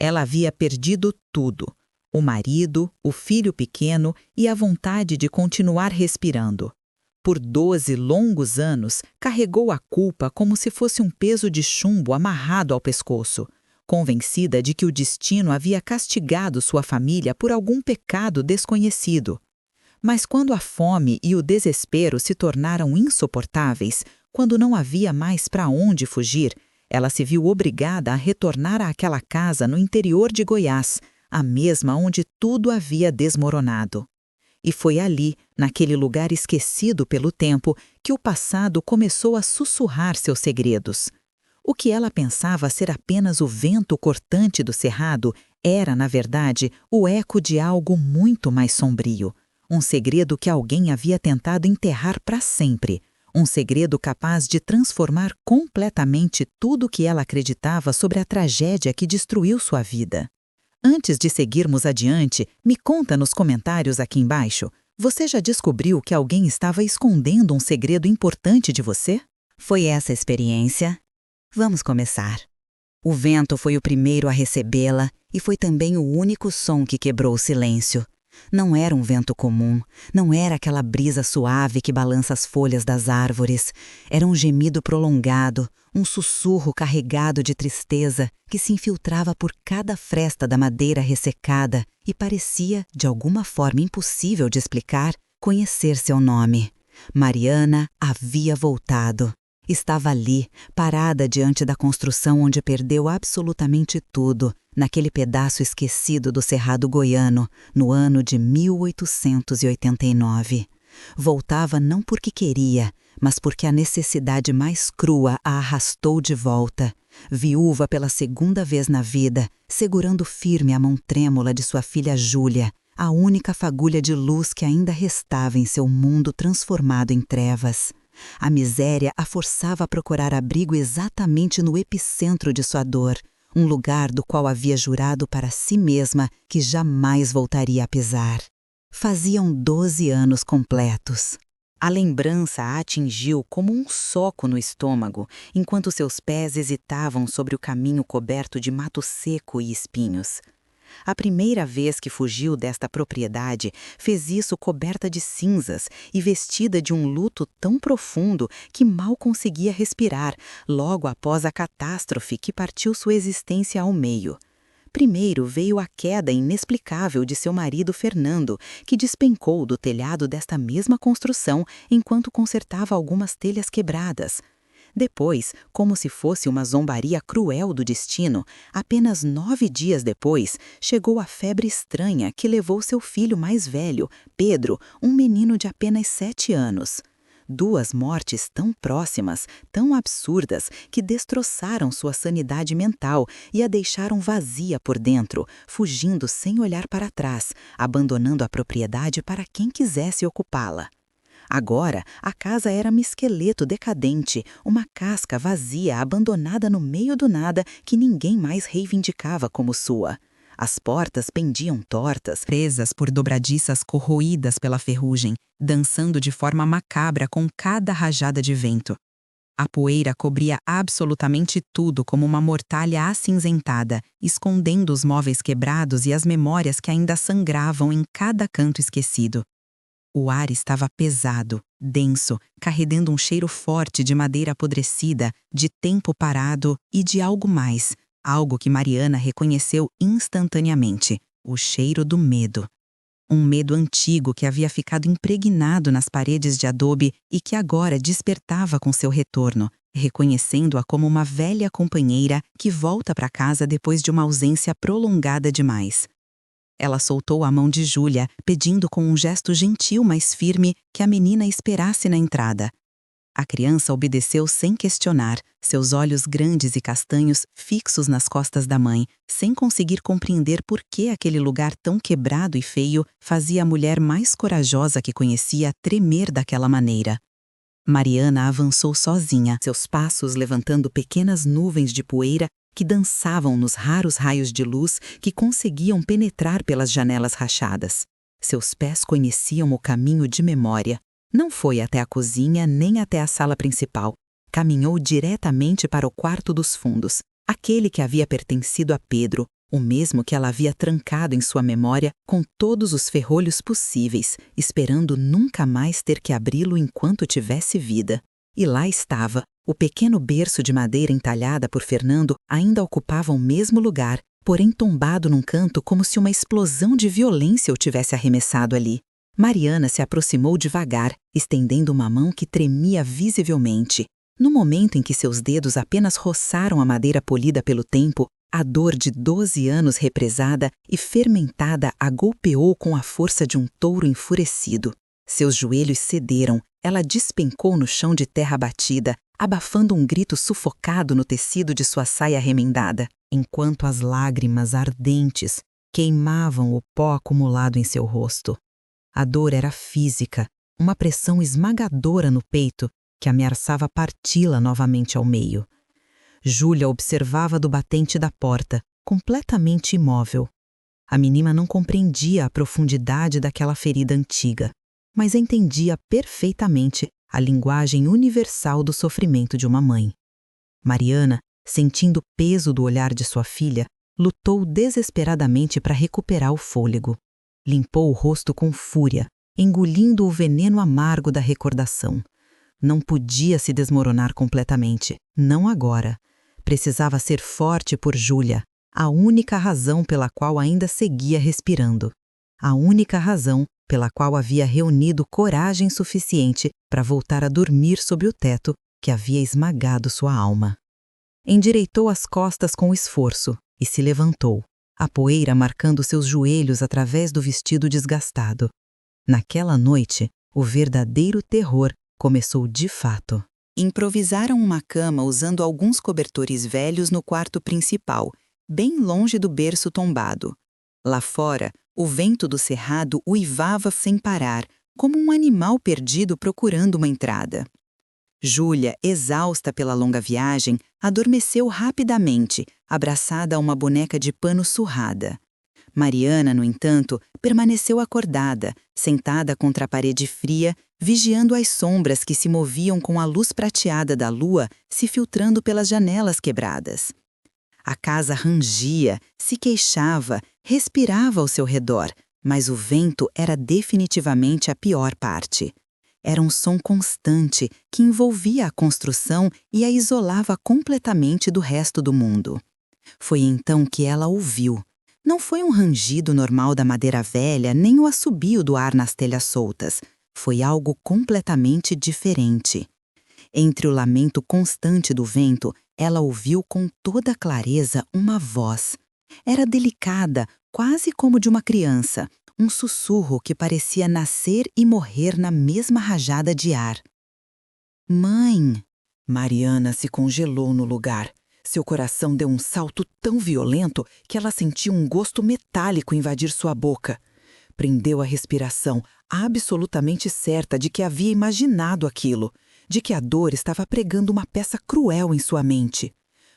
Ela havia perdido tudo: o marido, o filho pequeno e a vontade de continuar respirando. Por 12 longos anos, carregou a culpa como se fosse um peso de chumbo amarrado ao pescoço, convencida de que o destino havia castigado sua família por algum pecado desconhecido. Mas quando a fome e o desespero se tornaram insuportáveis, quando não havia mais para onde fugir, ela se viu obrigada a retornar àquela casa no interior de Goiás, a mesma onde tudo havia desmoronado. E foi ali, naquele lugar esquecido pelo tempo, que o passado começou a sussurrar seus segredos. O que ela pensava ser apenas o vento cortante do cerrado era, na verdade, o eco de algo muito mais sombrio. Um segredo que alguém havia tentado enterrar para sempre. Um segredo capaz de transformar completamente tudo o que ela acreditava sobre a tragédia que destruiu sua vida. Antes de seguirmos adiante, me conta nos comentários aqui embaixo, você já descobriu que alguém estava escondendo um segredo importante de você? Foi essa a experiência? Vamos começar. O vento foi o primeiro a recebê-la e foi também o único som que quebrou o silêncio. Não era um vento comum, não era aquela brisa suave que balança as folhas das árvores. Era um gemido prolongado, um sussurro carregado de tristeza que se infiltrava por cada fresta da madeira ressecada e parecia, de alguma forma impossível de explicar, conhecer seu nome. Mariana havia voltado. Estava ali, parada diante da construção onde perdeu absolutamente tudo, naquele pedaço esquecido do Cerrado Goiano, no ano de 1889. Voltava não porque queria, mas porque a necessidade mais crua a arrastou de volta. Viúva pela segunda vez na vida, segurando firme a mão trêmula de sua filha Júlia, a única fagulha de luz que ainda restava em seu mundo transformado em trevas. A miséria a forçava a procurar abrigo exatamente no epicentro de sua dor, um lugar do qual havia jurado para si mesma que jamais voltaria a pisar. Faziam 12 anos completos. A lembrança a atingiu como um soco no estômago, enquanto seus pés hesitavam sobre o caminho coberto de mato seco e espinhos. A primeira vez que fugiu desta propriedade, fez isso coberta de cinzas e vestida de um luto tão profundo que mal conseguia respirar, logo após a catástrofe que partiu sua existência ao meio. Primeiro veio a queda inexplicável de seu marido Fernando, que despencou do telhado desta mesma construção enquanto consertava algumas telhas quebradas. Depois, como se fosse uma zombaria cruel do destino, apenas 9 dias depois, chegou a febre estranha que levou seu filho mais velho, Pedro, um menino de apenas 7 anos. 2 mortes tão próximas, tão absurdas, que destroçaram sua sanidade mental e a deixaram vazia por dentro, fugindo sem olhar para trás, abandonando a propriedade para quem quisesse ocupá-la. Agora, a casa era um esqueleto decadente, uma casca vazia abandonada no meio do nada que ninguém mais reivindicava como sua. As portas pendiam tortas, presas por dobradiças corroídas pela ferrugem, dançando de forma macabra com cada rajada de vento. A poeira cobria absolutamente tudo como uma mortalha acinzentada, escondendo os móveis quebrados e as memórias que ainda sangravam em cada canto esquecido. O ar estava pesado, denso, carregando um cheiro forte de madeira apodrecida, de tempo parado e de algo mais, algo que Mariana reconheceu instantaneamente: o cheiro do medo. Um medo antigo que havia ficado impregnado nas paredes de adobe e que agora despertava com seu retorno, reconhecendo-a como uma velha companheira que volta para casa depois de uma ausência prolongada demais. Ela soltou a mão de Júlia, pedindo com um gesto gentil, mas firme, que a menina esperasse na entrada. A criança obedeceu sem questionar, seus olhos grandes e castanhos fixos nas costas da mãe, sem conseguir compreender por que aquele lugar tão quebrado e feio fazia a mulher mais corajosa que conhecia tremer daquela maneira. Mariana avançou sozinha, seus passos levantando pequenas nuvens de poeira que dançavam nos raros raios de luz que conseguiam penetrar pelas janelas rachadas. Seus pés conheciam o caminho de memória. Não foi até a cozinha nem até a sala principal. Caminhou diretamente para o quarto dos fundos, aquele que havia pertencido a Pedro, o mesmo que ela havia trancado em sua memória com todos os ferrolhos possíveis, esperando nunca mais ter que abri-lo enquanto tivesse vida. E lá estava, o pequeno berço de madeira entalhada por Fernando ainda ocupava o mesmo lugar, porém tombado num canto como se uma explosão de violência o tivesse arremessado ali. Mariana se aproximou devagar, estendendo uma mão que tremia visivelmente. No momento em que seus dedos apenas roçaram a madeira polida pelo tempo, a dor de 12 anos represada e fermentada a golpeou com a força de um touro enfurecido. Seus joelhos cederam, ela despencou no chão de terra batida, abafando um grito sufocado no tecido de sua saia remendada, enquanto as lágrimas ardentes queimavam o pó acumulado em seu rosto. A dor era física, uma pressão esmagadora no peito que ameaçava parti-la novamente ao meio. Júlia observava do batente da porta, completamente imóvel. A menina não compreendia a profundidade daquela ferida antiga, mas entendia perfeitamente a linguagem universal do sofrimento de uma mãe. Mariana, sentindo o peso do olhar de sua filha, lutou desesperadamente para recuperar o fôlego. Limpou o rosto com fúria, engolindo o veneno amargo da recordação. Não podia se desmoronar completamente, não agora. Precisava ser forte por Júlia, a única razão pela qual ainda seguia respirando. A única razão pela qual havia reunido coragem suficiente para voltar a dormir sob o teto que havia esmagado sua alma. Endireitou as costas com esforço e se levantou, a poeira marcando seus joelhos através do vestido desgastado. Naquela noite, o verdadeiro terror começou de fato. Improvisaram uma cama usando alguns cobertores velhos no quarto principal, bem longe do berço tombado. Lá fora, o vento do cerrado uivava sem parar, como um animal perdido procurando uma entrada. Júlia, exausta pela longa viagem, adormeceu rapidamente, abraçada a uma boneca de pano surrada. Mariana, no entanto, permaneceu acordada, sentada contra a parede fria, vigiando as sombras que se moviam com a luz prateada da lua se filtrando pelas janelas quebradas. A casa rangia, se queixava, respirava ao seu redor, mas o vento era definitivamente a pior parte. Era um som constante que envolvia a construção e a isolava completamente do resto do mundo. Foi então que ela ouviu. Não foi um rangido normal da madeira velha, nem o assobio do ar nas telhas soltas. Foi algo completamente diferente. Entre o lamento constante do vento, ela ouviu com toda clareza uma voz. Era delicada, quase como de uma criança, um sussurro que parecia nascer e morrer na mesma rajada de ar. Mãe! Mariana se congelou no lugar. Seu coração deu um salto tão violento que ela sentiu um gosto metálico invadir sua boca. Prendeu a respiração, absolutamente certa de que havia imaginado aquilo, de que a dor estava pregando uma peça cruel em sua mente.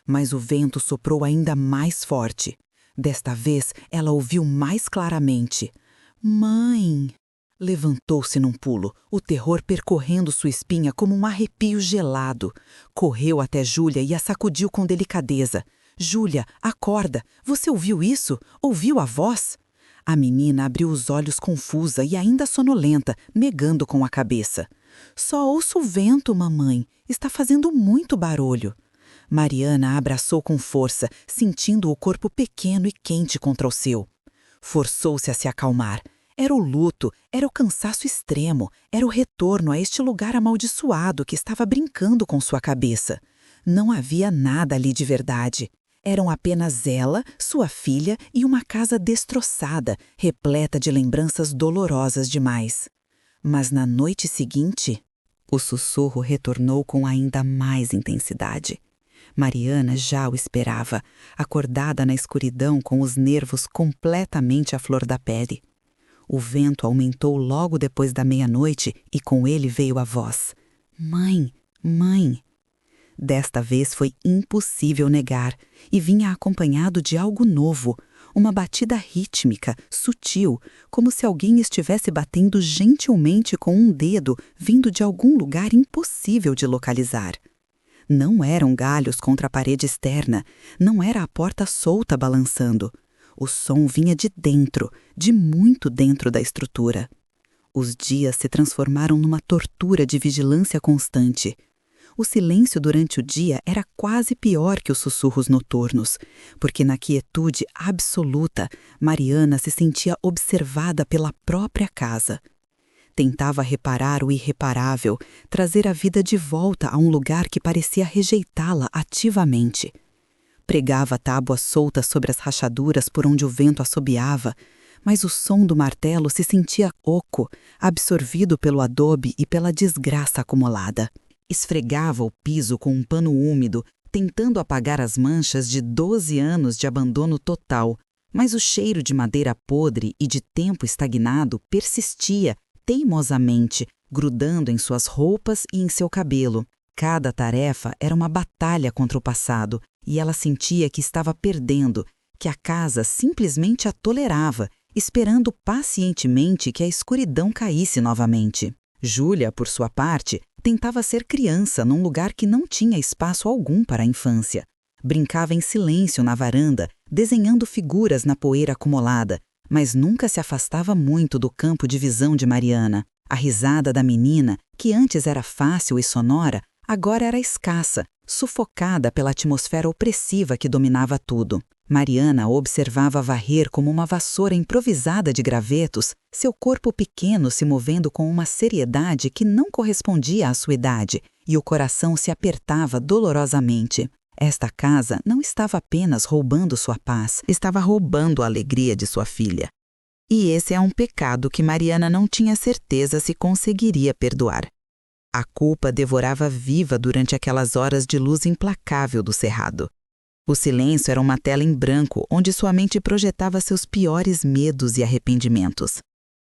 Mas o vento soprou ainda mais forte. Desta vez, ela ouviu mais claramente. Mãe! Levantou-se num pulo, o terror percorrendo sua espinha como um arrepio gelado. Correu até Júlia e a sacudiu com delicadeza. Júlia, acorda! Você ouviu isso? Ouviu a voz? A menina abriu os olhos confusa e ainda sonolenta, negando com a cabeça. Só ouço o vento, mamãe. Está fazendo muito barulho. Mariana a abraçou com força, sentindo o corpo pequeno e quente contra o seu. Forçou-se a se acalmar. Era o luto, era o cansaço extremo, era o retorno a este lugar amaldiçoado que estava brincando com sua cabeça. Não havia nada ali de verdade. Eram apenas ela, sua filha e uma casa destroçada, repleta de lembranças dolorosas demais. Mas na noite seguinte, o sussurro retornou com ainda mais intensidade. Mariana já o esperava, acordada na escuridão com os nervos completamente à flor da pele. O vento aumentou logo depois da meia-noite e com ele veio a voz. Mãe, mãe! Desta vez foi impossível negar e vinha acompanhado de algo novo, uma batida rítmica, sutil, como se alguém estivesse batendo gentilmente com um dedo vindo de algum lugar impossível de localizar. Não eram galhos contra a parede externa, não era a porta solta balançando. O som vinha de dentro, de muito dentro da estrutura. Os dias se transformaram numa tortura de vigilância constante. O silêncio durante o dia era quase pior que os sussurros noturnos, porque na quietude absoluta, Mariana se sentia observada pela própria casa. Tentava reparar o irreparável, trazer a vida de volta a um lugar que parecia rejeitá-la ativamente. Pregava tábuas soltas sobre as rachaduras por onde o vento assobiava, mas o som do martelo se sentia oco, absorvido pelo adobe e pela desgraça acumulada. Esfregava o piso com um pano úmido, tentando apagar as manchas de 12 anos de abandono total, mas o cheiro de madeira podre e de tempo estagnado persistia, teimosamente, grudando em suas roupas e em seu cabelo. Cada tarefa era uma batalha contra o passado, e ela sentia que estava perdendo, que a casa simplesmente a tolerava, esperando pacientemente que a escuridão caísse novamente. Júlia, por sua parte, tentava ser criança num lugar que não tinha espaço algum para a infância. Brincava em silêncio na varanda, desenhando figuras na poeira acumulada, mas nunca se afastava muito do campo de visão de Mariana. A risada da menina, que antes era fácil e sonora, agora era escassa, sufocada pela atmosfera opressiva que dominava tudo. Mariana observava varrer como uma vassoura improvisada de gravetos, seu corpo pequeno se movendo com uma seriedade que não correspondia à sua idade, e o coração se apertava dolorosamente. Esta casa não estava apenas roubando sua paz, estava roubando a alegria de sua filha. E esse é um pecado que Mariana não tinha certeza se conseguiria perdoar. A culpa devorava viva durante aquelas horas de luz implacável do cerrado. O silêncio era uma tela em branco onde sua mente projetava seus piores medos e arrependimentos.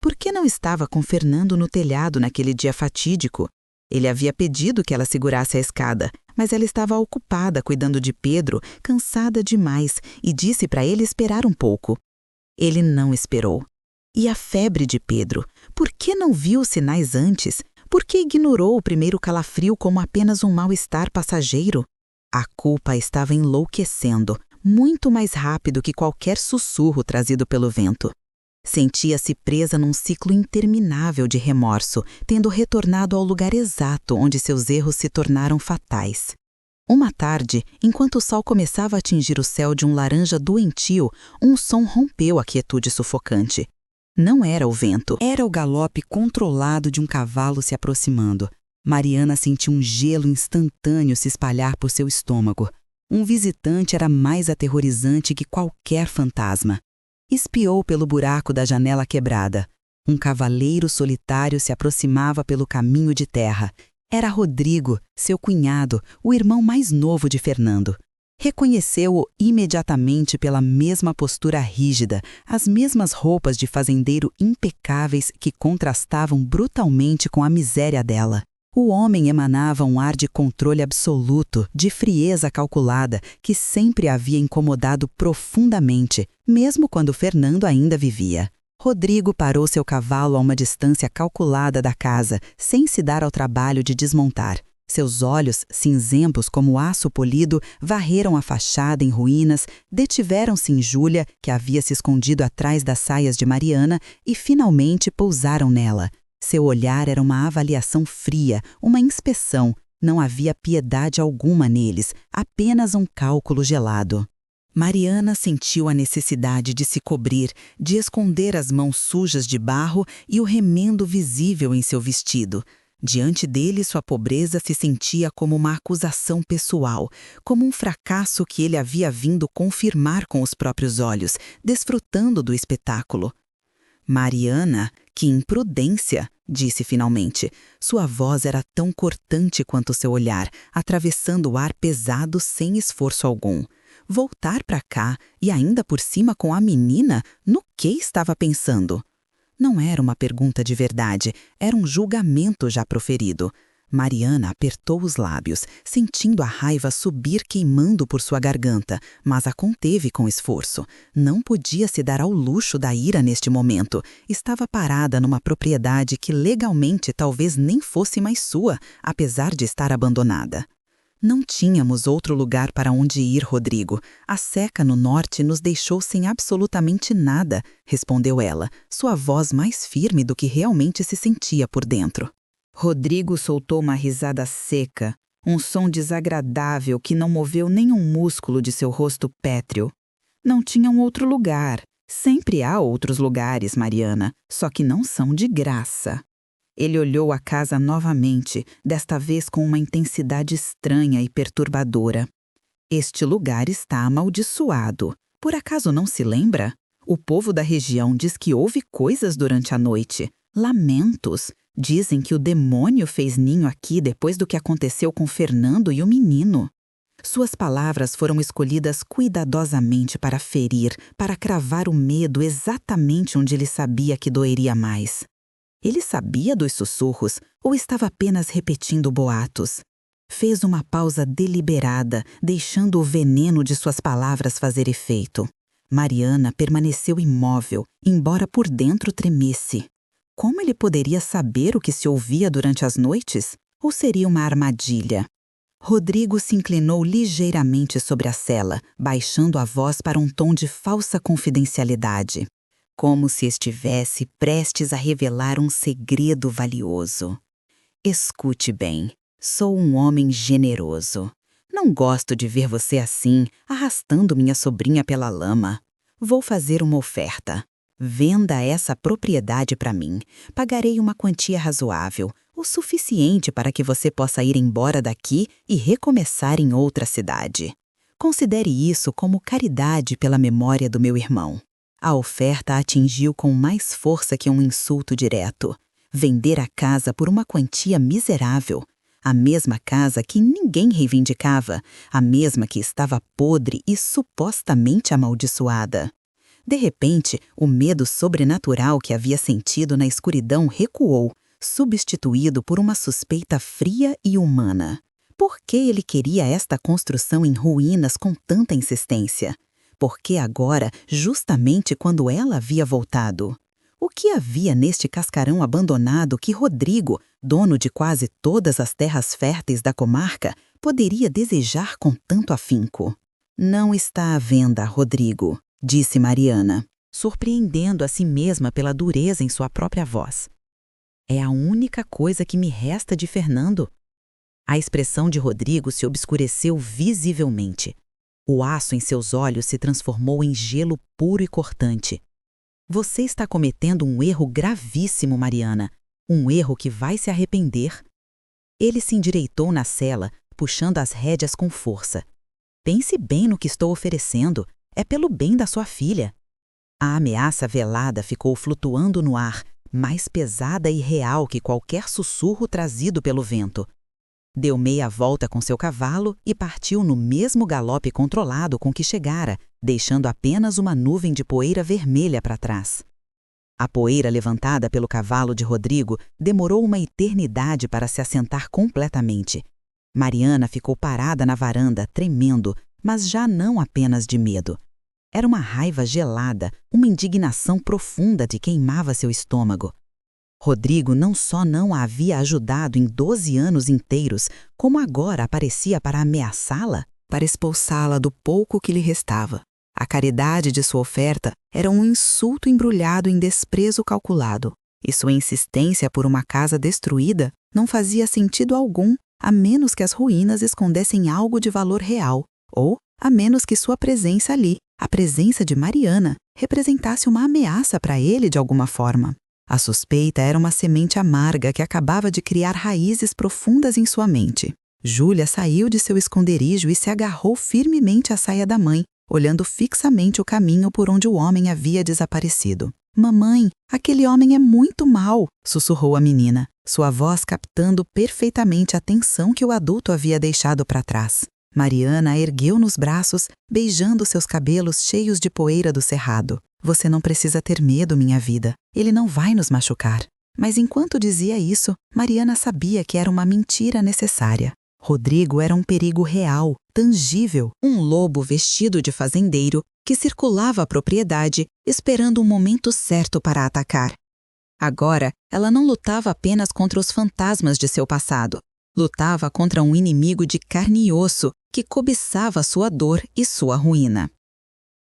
Por que não estava com Fernando no telhado naquele dia fatídico? Ele havia pedido que ela segurasse a escada, mas ela estava ocupada cuidando de Pedro, cansada demais, e disse para ele esperar um pouco. Ele não esperou. E a febre de Pedro? Por que não viu os sinais antes? Por que ignorou o primeiro calafrio como apenas um mal-estar passageiro? A culpa estava enlouquecendo, muito mais rápido que qualquer sussurro trazido pelo vento. Sentia-se presa num ciclo interminável de remorso, tendo retornado ao lugar exato onde seus erros se tornaram fatais. Uma tarde, enquanto o sol começava a atingir o céu de um laranja doentio, um som rompeu a quietude sufocante. Não era o vento, era o galope controlado de um cavalo se aproximando. Mariana sentiu um gelo instantâneo se espalhar por seu estômago. Um visitante era mais aterrorizante que qualquer fantasma. Espiou pelo buraco da janela quebrada. Um cavaleiro solitário se aproximava pelo caminho de terra. Era Rodrigo, seu cunhado, o irmão mais novo de Fernando. Reconheceu-o imediatamente pela mesma postura rígida, as mesmas roupas de fazendeiro impecáveis que contrastavam brutalmente com a miséria dela. O homem emanava um ar de controle absoluto, de frieza calculada, que sempre havia incomodado profundamente, mesmo quando Fernando ainda vivia. Rodrigo parou seu cavalo a uma distância calculada da casa, sem se dar ao trabalho de desmontar. Seus olhos, cinzentos como aço polido, varreram a fachada em ruínas, detiveram-se em Júlia, que havia se escondido atrás das saias de Mariana, e finalmente pousaram nela. Seu olhar era uma avaliação fria, uma inspeção. Não havia piedade alguma neles, apenas um cálculo gelado. Mariana sentiu a necessidade de se cobrir, de esconder as mãos sujas de barro e o remendo visível em seu vestido. Diante dele, sua pobreza se sentia como uma acusação pessoal, como um fracasso que ele havia vindo confirmar com os próprios olhos, desfrutando do espetáculo. Mariana, que imprudência, disse finalmente. Sua voz era tão cortante quanto seu olhar, atravessando o ar pesado sem esforço algum. Voltar para cá, e ainda por cima com a menina, no que estava pensando? Não era uma pergunta de verdade, era um julgamento já proferido. Mariana apertou os lábios, sentindo a raiva subir queimando por sua garganta, mas a conteve com esforço. Não podia se dar ao luxo da ira neste momento. Estava parada numa propriedade que legalmente talvez nem fosse mais sua, apesar de estar abandonada. Não tínhamos outro lugar para onde ir, Rodrigo. A seca no norte nos deixou sem absolutamente nada, respondeu ela, sua voz mais firme do que realmente se sentia por dentro. Rodrigo soltou uma risada seca, um som desagradável que não moveu nenhum músculo de seu rosto pétreo. Não tinha um outro lugar. Sempre há outros lugares, Mariana, só que não são de graça. Ele olhou a casa novamente, desta vez com uma intensidade estranha e perturbadora. Este lugar está amaldiçoado. Por acaso não se lembra? O povo da região diz que houve coisas durante a noite. Lamentos. Dizem que o demônio fez ninho aqui depois do que aconteceu com Fernando e o menino. Suas palavras foram escolhidas cuidadosamente para ferir, para cravar o medo exatamente onde ele sabia que doeria mais. Ele sabia dos sussurros ou estava apenas repetindo boatos? Fez uma pausa deliberada, deixando o veneno de suas palavras fazer efeito. Mariana permaneceu imóvel, embora por dentro tremesse. Como ele poderia saber o que se ouvia durante as noites? Ou seria uma armadilha? Rodrigo se inclinou ligeiramente sobre a cela, baixando a voz para um tom de falsa confidencialidade, como se estivesse prestes a revelar um segredo valioso. Escute bem, sou um homem generoso. Não gosto de ver você assim, arrastando minha sobrinha pela lama. Vou fazer uma oferta. Venda essa propriedade para mim. Pagarei uma quantia razoável, o suficiente para que você possa ir embora daqui e recomeçar em outra cidade. Considere isso como caridade pela memória do meu irmão. A oferta atingiu com mais força que um insulto direto. Vender a casa por uma quantia miserável. A mesma casa que ninguém reivindicava, a mesma que estava podre e supostamente amaldiçoada. De repente, o medo sobrenatural que havia sentido na escuridão recuou, substituído por uma suspeita fria e humana. Por que ele queria esta construção em ruínas com tanta insistência? Por que agora, justamente quando ela havia voltado? O que havia neste cascarão abandonado que Rodrigo, dono de quase todas as terras férteis da comarca, poderia desejar com tanto afinco? Não está à venda, Rodrigo, disse Mariana, surpreendendo a si mesma pela dureza em sua própria voz. É a única coisa que me resta de Fernando. A expressão de Rodrigo se obscureceu visivelmente. O aço em seus olhos se transformou em gelo puro e cortante. Você está cometendo um erro gravíssimo, Mariana. Um erro que vai se arrepender. Ele se endireitou na cela, puxando as rédeas com força. Pense bem no que estou oferecendo. É pelo bem da sua filha. A ameaça velada ficou flutuando no ar, mais pesada e real que qualquer sussurro trazido pelo vento. Deu meia volta com seu cavalo e partiu no mesmo galope controlado com que chegara, deixando apenas uma nuvem de poeira vermelha para trás. A poeira levantada pelo cavalo de Rodrigo demorou uma eternidade para se assentar completamente. Mariana ficou parada na varanda, tremendo, mas já não apenas de medo. Era uma raiva gelada, uma indignação profunda que queimava seu estômago. Rodrigo não só não a havia ajudado em 12 anos inteiros, como agora aparecia para ameaçá-la, para expulsá-la do pouco que lhe restava. A caridade de sua oferta era um insulto embrulhado em desprezo calculado, e sua insistência por uma casa destruída não fazia sentido algum, a menos que as ruínas escondessem algo de valor real, ou a menos que sua presença ali, a presença de Mariana, representasse uma ameaça para ele de alguma forma. A suspeita era uma semente amarga que acabava de criar raízes profundas em sua mente. Júlia saiu de seu esconderijo e se agarrou firmemente à saia da mãe, olhando fixamente o caminho por onde o homem havia desaparecido. "Mamãe, aquele homem é muito mau", sussurrou a menina, sua voz captando perfeitamente a tensão que o adulto havia deixado para trás. Mariana a ergueu nos braços, beijando seus cabelos cheios de poeira do cerrado. "Você não precisa ter medo, minha vida. Ele não vai nos machucar." Mas enquanto dizia isso, Mariana sabia que era uma mentira necessária. Rodrigo era um perigo real, tangível, um lobo vestido de fazendeiro que circulava a propriedade, esperando um momento certo para atacar. Agora, ela não lutava apenas contra os fantasmas de seu passado. Lutava contra um inimigo de carne e osso que cobiçava sua dor e sua ruína.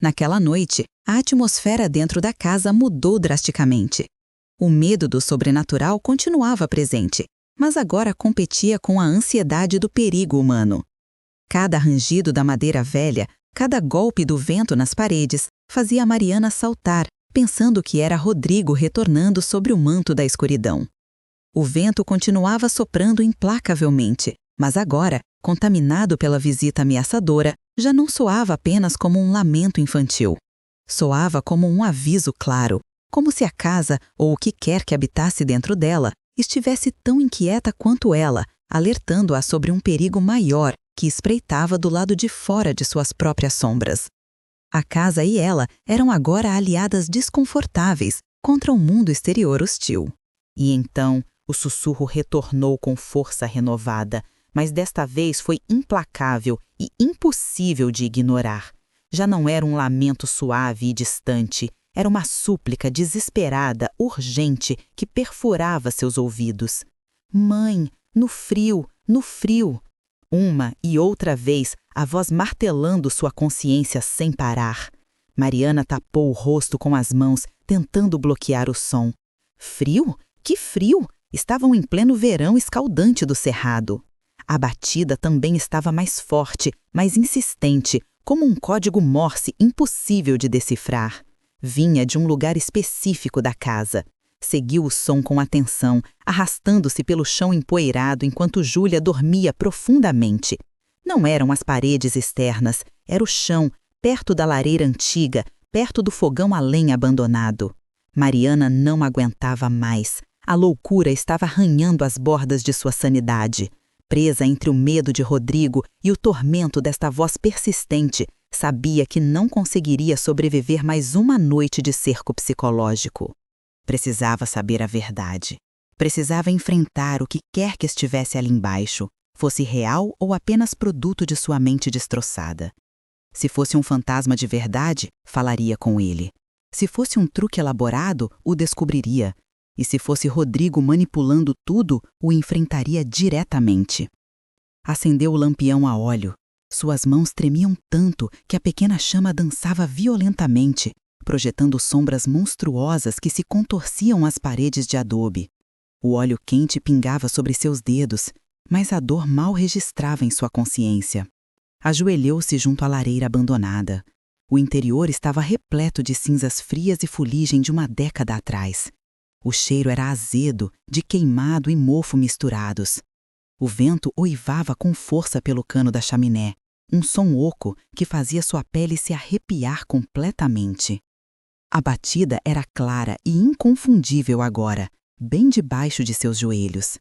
Naquela noite, a atmosfera dentro da casa mudou drasticamente. O medo do sobrenatural continuava presente, mas agora competia com a ansiedade do perigo humano. Cada rangido da madeira velha, cada golpe do vento nas paredes, fazia Mariana saltar, pensando que era Rodrigo retornando sobre o manto da escuridão. O vento continuava soprando implacavelmente, mas agora, contaminado pela visita ameaçadora, já não soava apenas como um lamento infantil. Soava como um aviso claro, como se a casa, ou o que quer que habitasse dentro dela, estivesse tão inquieta quanto ela, alertando-a sobre um perigo maior que espreitava do lado de fora de suas próprias sombras. A casa e ela eram agora aliadas desconfortáveis contra um mundo exterior hostil. E então, o sussurro retornou com força renovada, mas desta vez foi implacável e impossível de ignorar. Já não era um lamento suave e distante, era uma súplica desesperada, urgente, que perfurava seus ouvidos. Mãe, no frio, no frio! Uma e outra vez, a voz martelando sua consciência sem parar. Mariana tapou o rosto com as mãos, tentando bloquear o som. Frio? Que frio! Estavam em pleno verão escaldante do cerrado. A batida também estava mais forte, mais insistente, como um código Morse impossível de decifrar. Vinha de um lugar específico da casa. Seguiu o som com atenção, arrastando-se pelo chão empoeirado enquanto Júlia dormia profundamente. Não eram as paredes externas, era o chão, perto da lareira antiga, perto do fogão a lenha abandonado. Mariana não aguentava mais. A loucura estava arranhando as bordas de sua sanidade. Presa entre o medo de Rodrigo e o tormento desta voz persistente, sabia que não conseguiria sobreviver mais uma noite de cerco psicológico. Precisava saber a verdade. Precisava enfrentar o que quer que estivesse ali embaixo, fosse real ou apenas produto de sua mente destroçada. Se fosse um fantasma de verdade, falaria com ele. Se fosse um truque elaborado, o descobriria. E se fosse Rodrigo manipulando tudo, o enfrentaria diretamente. Acendeu o lampião a óleo. Suas mãos tremiam tanto que a pequena chama dançava violentamente, projetando sombras monstruosas que se contorciam às paredes de adobe. O óleo quente pingava sobre seus dedos, mas a dor mal registrava em sua consciência. Ajoelhou-se junto à lareira abandonada. O interior estava repleto de cinzas frias e fuligem de uma década atrás. O cheiro era azedo, de queimado e mofo misturados. O vento uivava com força pelo cano da chaminé, um som oco que fazia sua pele se arrepiar completamente. A batida era clara e inconfundível agora, bem debaixo de seus joelhos.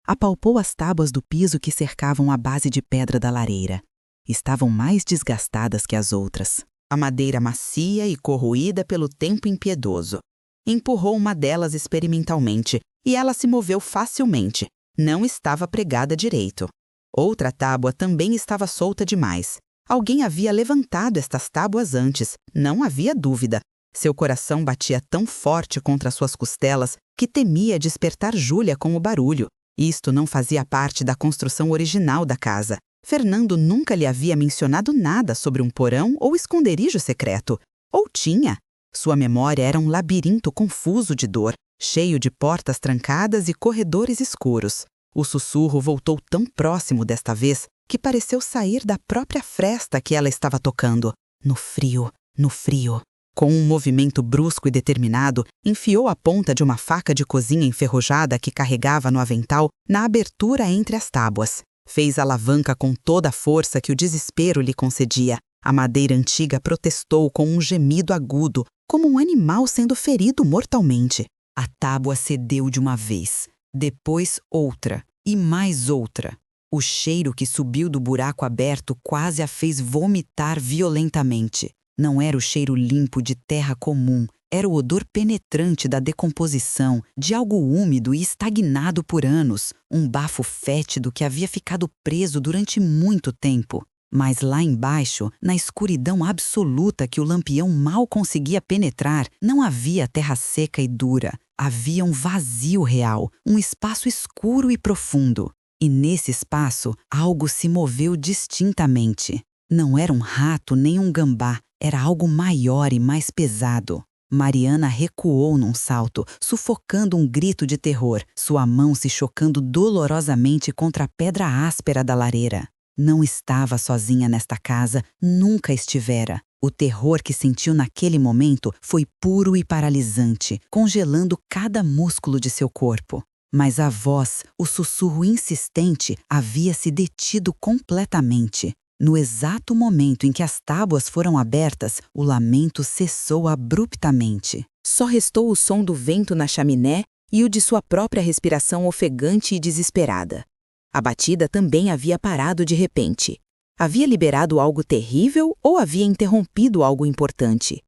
Apalpou as tábuas do piso que cercavam a base de pedra da lareira. Estavam mais desgastadas que as outras. A madeira macia e corroída pelo tempo impiedoso. Empurrou uma delas experimentalmente, e ela se moveu facilmente. Não estava pregada direito. Outra tábua também estava solta demais. Alguém havia levantado estas tábuas antes, não havia dúvida. Seu coração batia tão forte contra suas costelas que temia despertar Júlia com o barulho. Isto não fazia parte da construção original da casa. Fernando nunca lhe havia mencionado nada sobre um porão ou esconderijo secreto. Ou tinha? Sua memória era um labirinto confuso de dor, cheio de portas trancadas e corredores escuros. O sussurro voltou tão próximo desta vez que pareceu sair da própria fresta que ela estava tocando. No frio, no frio. Com um movimento brusco e determinado, enfiou a ponta de uma faca de cozinha enferrujada que carregava no avental na abertura entre as tábuas. Fez a alavanca com toda a força que o desespero lhe concedia. A madeira antiga protestou com um gemido agudo, como um animal sendo ferido mortalmente. A tábua cedeu de uma vez, depois outra e mais outra. O cheiro que subiu do buraco aberto quase a fez vomitar violentamente. Não era o cheiro limpo de terra comum, era o odor penetrante da decomposição, de algo úmido e estagnado por anos, um bafo fétido que havia ficado preso durante muito tempo. Mas lá embaixo, na escuridão absoluta que o lampião mal conseguia penetrar, não havia terra seca e dura. Havia um vazio real, um espaço escuro e profundo. E nesse espaço, algo se moveu distintamente. Não era um rato nem um gambá, era algo maior e mais pesado. Mariana recuou num salto, sufocando um grito de terror, sua mão se chocando dolorosamente contra a pedra áspera da lareira. Não estava sozinha nesta casa, nunca estivera. O terror que sentiu naquele momento foi puro e paralisante, congelando cada músculo de seu corpo. Mas a voz, o sussurro insistente, havia se detido completamente. No exato momento em que as tábuas foram abertas, o lamento cessou abruptamente. Só restou o som do vento na chaminé e o de sua própria respiração ofegante e desesperada. A batida também havia parado de repente. Havia liberado algo terrível ou havia interrompido algo importante?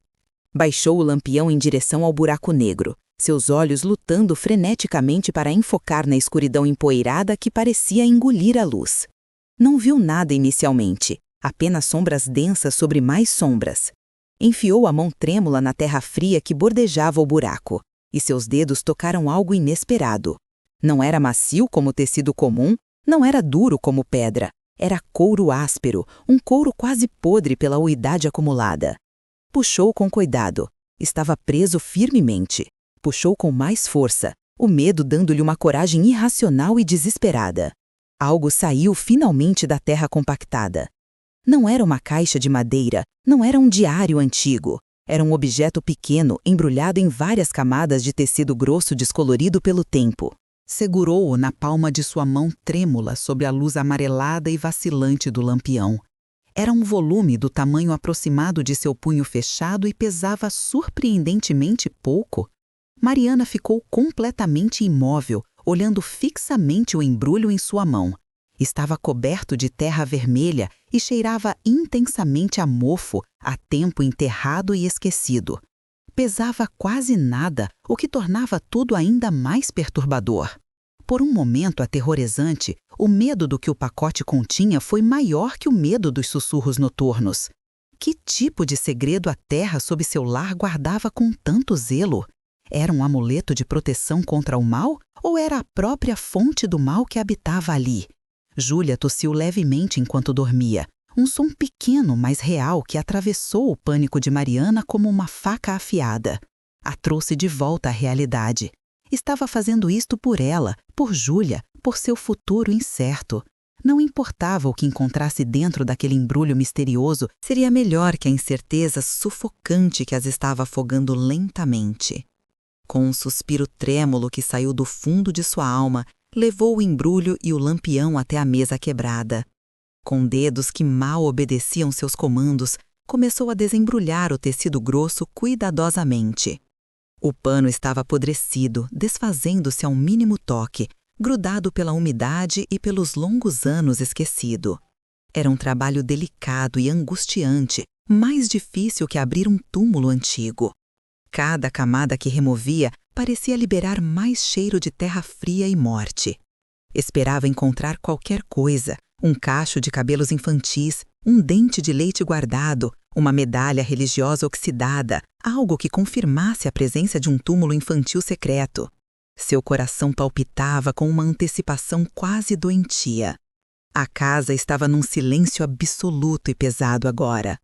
Baixou o lampião em direção ao buraco negro, seus olhos lutando freneticamente para enfocar na escuridão empoeirada que parecia engolir a luz. Não viu nada inicialmente, apenas sombras densas sobre mais sombras. Enfiou a mão trêmula na terra fria que bordejava o buraco, e seus dedos tocaram algo inesperado. Não era macio como tecido comum, não era duro como pedra. Era couro áspero, um couro quase podre pela umidade acumulada. Puxou com cuidado. Estava preso firmemente. Puxou com mais força, o medo dando-lhe uma coragem irracional e desesperada. Algo saiu finalmente da terra compactada. Não era uma caixa de madeira, não era um diário antigo. Era um objeto pequeno, embrulhado em várias camadas de tecido grosso descolorido pelo tempo. Segurou-o na palma de sua mão trêmula sob a luz amarelada e vacilante do lampião. Era um volume do tamanho aproximado de seu punho fechado e pesava surpreendentemente pouco. Mariana ficou completamente imóvel, olhando fixamente o embrulho em sua mão. Estava coberto de terra vermelha e cheirava intensamente a mofo, a tempo enterrado e esquecido. Pesava quase nada, o que tornava tudo ainda mais perturbador. Por um momento aterrorizante, o medo do que o pacote continha foi maior que o medo dos sussurros noturnos. Que tipo de segredo a terra sob seu lar guardava com tanto zelo? Era um amuleto de proteção contra o mal ou era a própria fonte do mal que habitava ali? Júlia tossiu levemente enquanto dormia. Um som pequeno, mas real, que atravessou o pânico de Mariana como uma faca afiada. A trouxe de volta à realidade. Estava fazendo isto por ela, por Júlia, por seu futuro incerto. Não importava o que encontrasse dentro daquele embrulho misterioso, seria melhor que a incerteza sufocante que as estava afogando lentamente. Com um suspiro trêmulo que saiu do fundo de sua alma, levou o embrulho e o lampião até a mesa quebrada. Com dedos que mal obedeciam seus comandos, começou a desembrulhar o tecido grosso cuidadosamente. O pano estava apodrecido, desfazendo-se a um mínimo toque, grudado pela umidade e pelos longos anos esquecido. Era um trabalho delicado e angustiante, mais difícil que abrir um túmulo antigo. Cada camada que removia parecia liberar mais cheiro de terra fria e morte. Esperava encontrar qualquer coisa, um cacho de cabelos infantis, um dente de leite guardado, uma medalha religiosa oxidada, algo que confirmasse a presença de um túmulo infantil secreto. Seu coração palpitava com uma antecipação quase doentia. A casa estava num silêncio absoluto e pesado agora.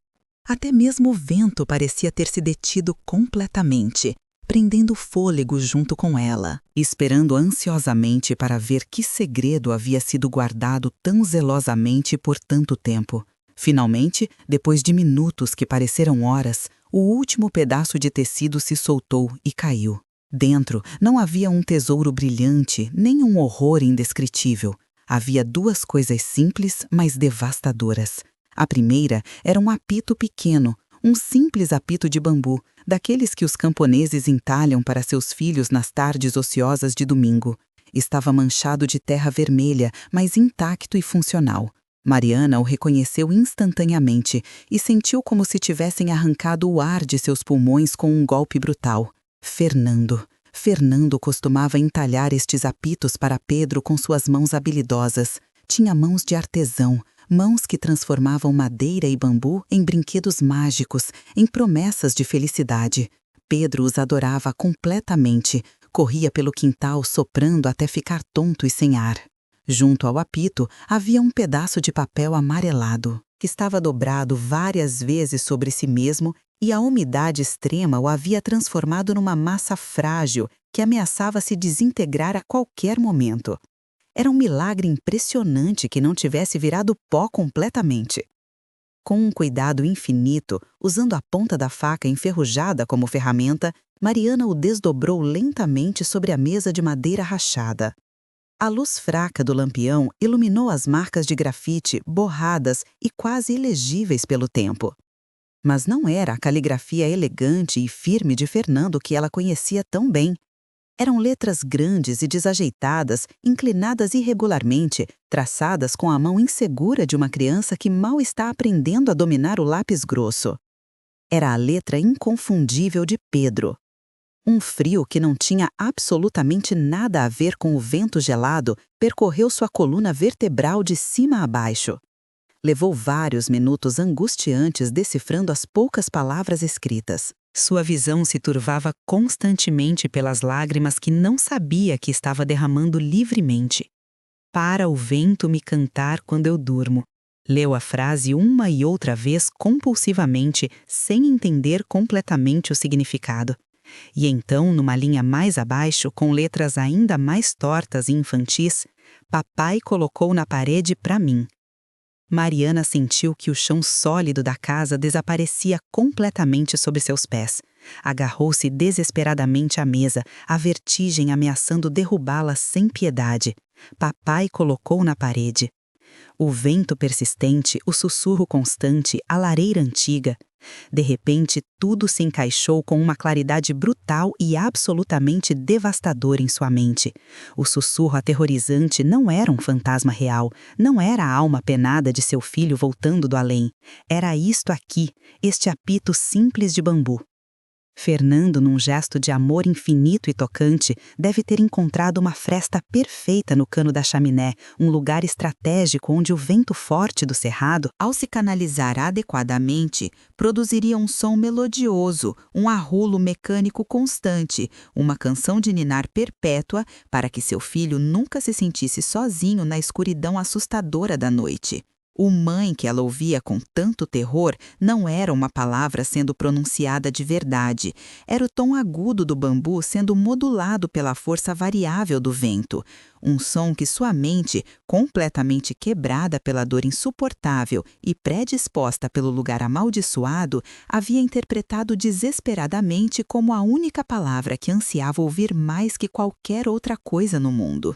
Até mesmo o vento parecia ter se detido completamente, prendendo o fôlego junto com ela, esperando ansiosamente para ver que segredo havia sido guardado tão zelosamente por tanto tempo. Finalmente, depois de minutos que pareceram horas, o último pedaço de tecido se soltou e caiu. Dentro não havia um tesouro brilhante, nem um horror indescritível. Havia duas coisas simples, mas devastadoras. A primeira era um apito pequeno, um simples apito de bambu, daqueles que os camponeses entalham para seus filhos nas tardes ociosas de domingo. Estava manchado de terra vermelha, mas intacto e funcional. Mariana o reconheceu instantaneamente e sentiu como se tivessem arrancado o ar de seus pulmões com um golpe brutal. Fernando. Fernando costumava entalhar estes apitos para Pedro com suas mãos habilidosas. Tinha mãos de artesão, mãos que transformavam madeira e bambu em brinquedos mágicos, em promessas de felicidade. Pedro os adorava completamente, corria pelo quintal soprando até ficar tonto e sem ar. Junto ao apito havia um pedaço de papel amarelado, que estava dobrado várias vezes sobre si mesmo e a umidade extrema o havia transformado numa massa frágil que ameaçava se desintegrar a qualquer momento. Era um milagre impressionante que não tivesse virado pó completamente. Com um cuidado infinito, usando a ponta da faca enferrujada como ferramenta, Mariana o desdobrou lentamente sobre a mesa de madeira rachada. A luz fraca do lampião iluminou as marcas de grafite borradas e quase ilegíveis pelo tempo. Mas não era a caligrafia elegante e firme de Fernando que ela conhecia tão bem. Eram letras grandes e desajeitadas, inclinadas irregularmente, traçadas com a mão insegura de uma criança que mal está aprendendo a dominar o lápis grosso. Era a letra inconfundível de Pedro. Um frio que não tinha absolutamente nada a ver com o vento gelado percorreu sua coluna vertebral de cima a baixo. Levou vários minutos angustiantes decifrando as poucas palavras escritas. Sua visão se turvava constantemente pelas lágrimas que não sabia que estava derramando livremente. Para o vento me cantar quando eu durmo. Leu a frase uma e outra vez compulsivamente, sem entender completamente o significado. E então, numa linha mais abaixo, com letras ainda mais tortas e infantis, papai colocou na parede para mim. Mariana sentiu que o chão sólido da casa desaparecia completamente sob seus pés. Agarrou-se desesperadamente à mesa, a vertigem ameaçando derrubá-la sem piedade. Papai colocou na parede. O vento persistente, o sussurro constante, a lareira antiga. De repente, tudo se encaixou com uma claridade brutal e absolutamente devastadora em sua mente. O sussurro aterrorizante não era um fantasma real, não era a alma penada de seu filho voltando do além. Era isto aqui, este apito simples de bambu. Fernando, num gesto de amor infinito e tocante, deve ter encontrado uma fresta perfeita no cano da chaminé, um lugar estratégico onde o vento forte do cerrado, ao se canalizar adequadamente, produziria um som melodioso, um arrulo mecânico constante, uma canção de ninar perpétua para que seu filho nunca se sentisse sozinho na escuridão assustadora da noite. O mãe que ela ouvia com tanto terror não era uma palavra sendo pronunciada de verdade, era o tom agudo do bambu sendo modulado pela força variável do vento, um som que sua mente, completamente quebrada pela dor insuportável e predisposta pelo lugar amaldiçoado, havia interpretado desesperadamente como a única palavra que ansiava ouvir mais que qualquer outra coisa no mundo.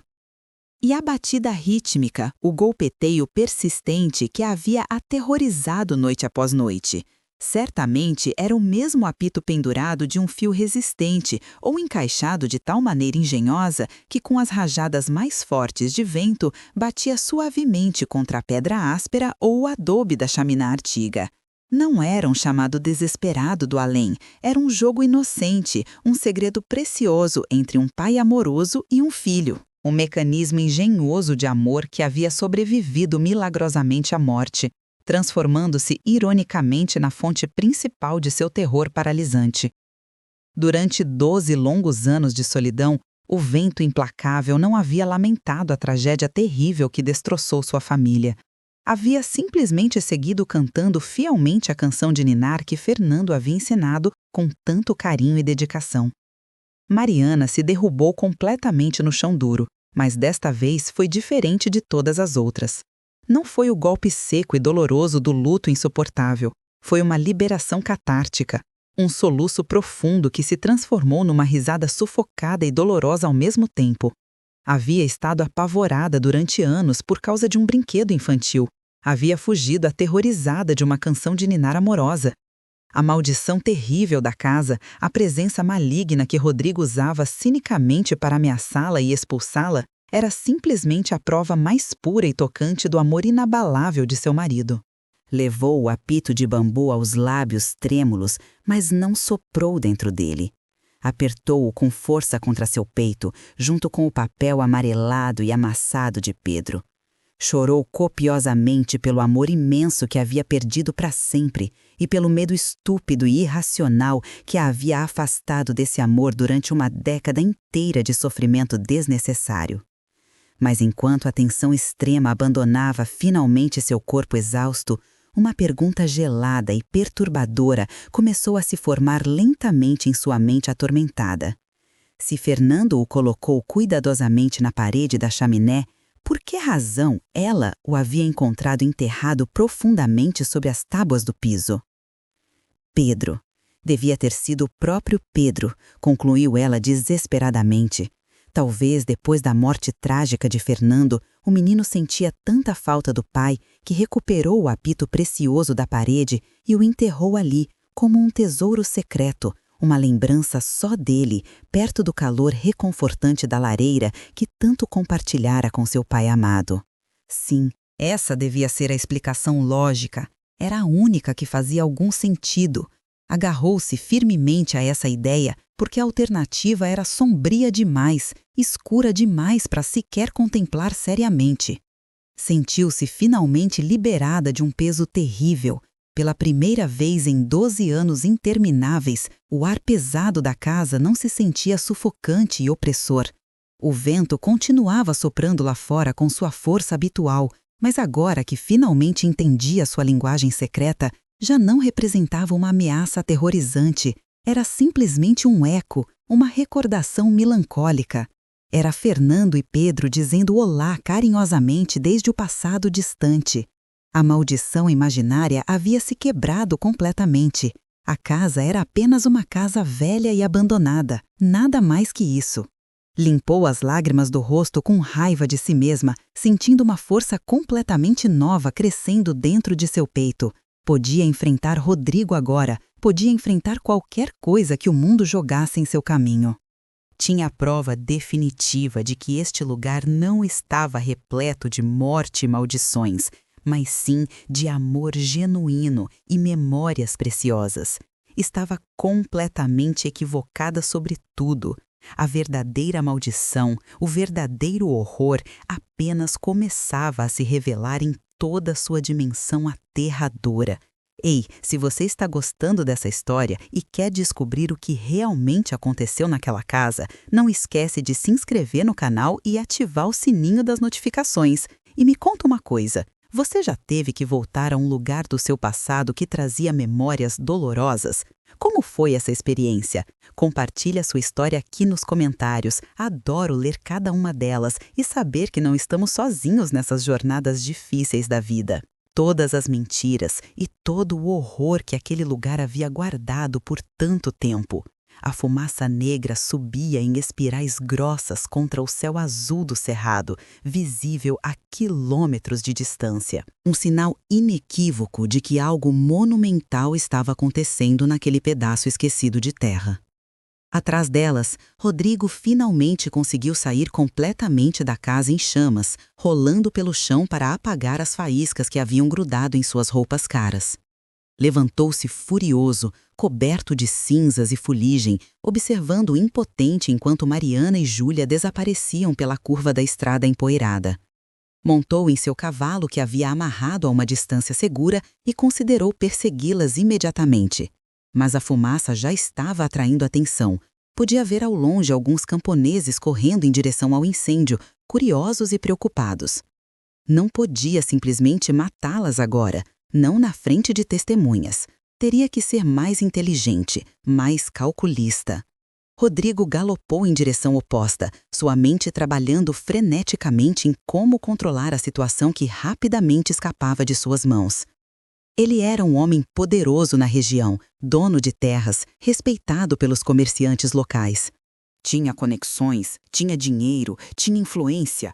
E a batida rítmica, o golpeteio persistente que a havia aterrorizado noite após noite. Certamente era o mesmo apito pendurado de um fio resistente ou encaixado de tal maneira engenhosa que, com as rajadas mais fortes de vento, batia suavemente contra a pedra áspera ou o adobe da chaminé antiga. Não era um chamado desesperado do além, era um jogo inocente, um segredo precioso entre um pai amoroso e um filho. Um mecanismo engenhoso de amor que havia sobrevivido milagrosamente à morte, transformando-se ironicamente na fonte principal de seu terror paralisante. Durante 12 longos anos de solidão, o vento implacável não havia lamentado a tragédia terrível que destroçou sua família. Havia simplesmente seguido cantando fielmente a canção de ninar que Fernando havia ensinado com tanto carinho e dedicação. Mariana se derrubou completamente no chão duro, mas desta vez foi diferente de todas as outras. Não foi o golpe seco e doloroso do luto insuportável, foi uma liberação catártica, um soluço profundo que se transformou numa risada sufocada e dolorosa ao mesmo tempo. Havia estado apavorada durante anos por causa de um brinquedo infantil, havia fugido aterrorizada de uma canção de ninar amorosa. A maldição terrível da casa, a presença maligna que Rodrigo usava cinicamente para ameaçá-la e expulsá-la, era simplesmente a prova mais pura e tocante do amor inabalável de seu marido. Levou o apito de bambu aos lábios trêmulos, mas não soprou dentro dele. Apertou-o com força contra seu peito, junto com o papel amarelado e amassado de Pedro. Chorou copiosamente pelo amor imenso que havia perdido para sempre e pelo medo estúpido e irracional que a havia afastado desse amor durante uma década inteira de sofrimento desnecessário. Mas enquanto a tensão extrema abandonava finalmente seu corpo exausto, uma pergunta gelada e perturbadora começou a se formar lentamente em sua mente atormentada. Se Fernando o colocou cuidadosamente na parede da chaminé, por que razão ela o havia encontrado enterrado profundamente sob as tábuas do piso? Pedro. Devia ter sido o próprio Pedro, concluiu ela desesperadamente. Talvez depois da morte trágica de Fernando, o menino sentia tanta falta do pai que recuperou o apito precioso da parede e o enterrou ali, como um tesouro secreto, uma lembrança só dele, perto do calor reconfortante da lareira que tanto compartilhara com seu pai amado. Sim, essa devia ser a explicação lógica. Era a única que fazia algum sentido. Agarrou-se firmemente a essa ideia porque a alternativa era sombria demais, escura demais para sequer contemplar seriamente. Sentiu-se finalmente liberada de um peso terrível. Pela primeira vez em 12 anos intermináveis, o ar pesado da casa não se sentia sufocante e opressor. O vento continuava soprando lá fora com sua força habitual, mas agora que finalmente entendia sua linguagem secreta, já não representava uma ameaça aterrorizante. Era simplesmente um eco, uma recordação melancólica. Era Fernando e Pedro dizendo olá carinhosamente desde o passado distante. A maldição imaginária havia se quebrado completamente. A casa era apenas uma casa velha e abandonada, nada mais que isso. Limpou as lágrimas do rosto com raiva de si mesma, sentindo uma força completamente nova crescendo dentro de seu peito. Podia enfrentar Rodrigo agora, podia enfrentar qualquer coisa que o mundo jogasse em seu caminho. Tinha a prova definitiva de que este lugar não estava repleto de morte e maldições, mas sim de amor genuíno e memórias preciosas. Estava completamente equivocada sobre tudo. A verdadeira maldição, o verdadeiro horror, apenas começava a se revelar em toda a sua dimensão aterradora. Ei, se você está gostando dessa história e quer descobrir o que realmente aconteceu naquela casa, não esquece de se inscrever no canal e ativar o sininho das notificações. E me conta uma coisa. Você já teve que voltar a um lugar do seu passado que trazia memórias dolorosas? Como foi essa experiência? Compartilhe a sua história aqui nos comentários. Adoro ler cada uma delas e saber que não estamos sozinhos nessas jornadas difíceis da vida. Todas as mentiras e todo o horror que aquele lugar havia guardado por tanto tempo. A fumaça negra subia em espirais grossas contra o céu azul do cerrado, visível a quilômetros de distância. Um sinal inequívoco de que algo monumental estava acontecendo naquele pedaço esquecido de terra. Atrás delas, Rodrigo finalmente conseguiu sair completamente da casa em chamas, rolando pelo chão para apagar as faíscas que haviam grudado em suas roupas caras. Levantou-se furioso, coberto de cinzas e fuligem, observando impotente enquanto Mariana e Júlia desapareciam pela curva da estrada empoeirada. Montou em seu cavalo que havia amarrado a uma distância segura e considerou persegui-las imediatamente. Mas a fumaça já estava atraindo atenção. Podia ver ao longe alguns camponeses correndo em direção ao incêndio, curiosos e preocupados. Não podia simplesmente matá-las agora. Não na frente de testemunhas. Teria que ser mais inteligente, mais calculista. Rodrigo galopou em direção oposta, sua mente trabalhando freneticamente em como controlar a situação que rapidamente escapava de suas mãos. Ele era um homem poderoso na região, dono de terras, respeitado pelos comerciantes locais. Tinha conexões, tinha dinheiro, tinha influência.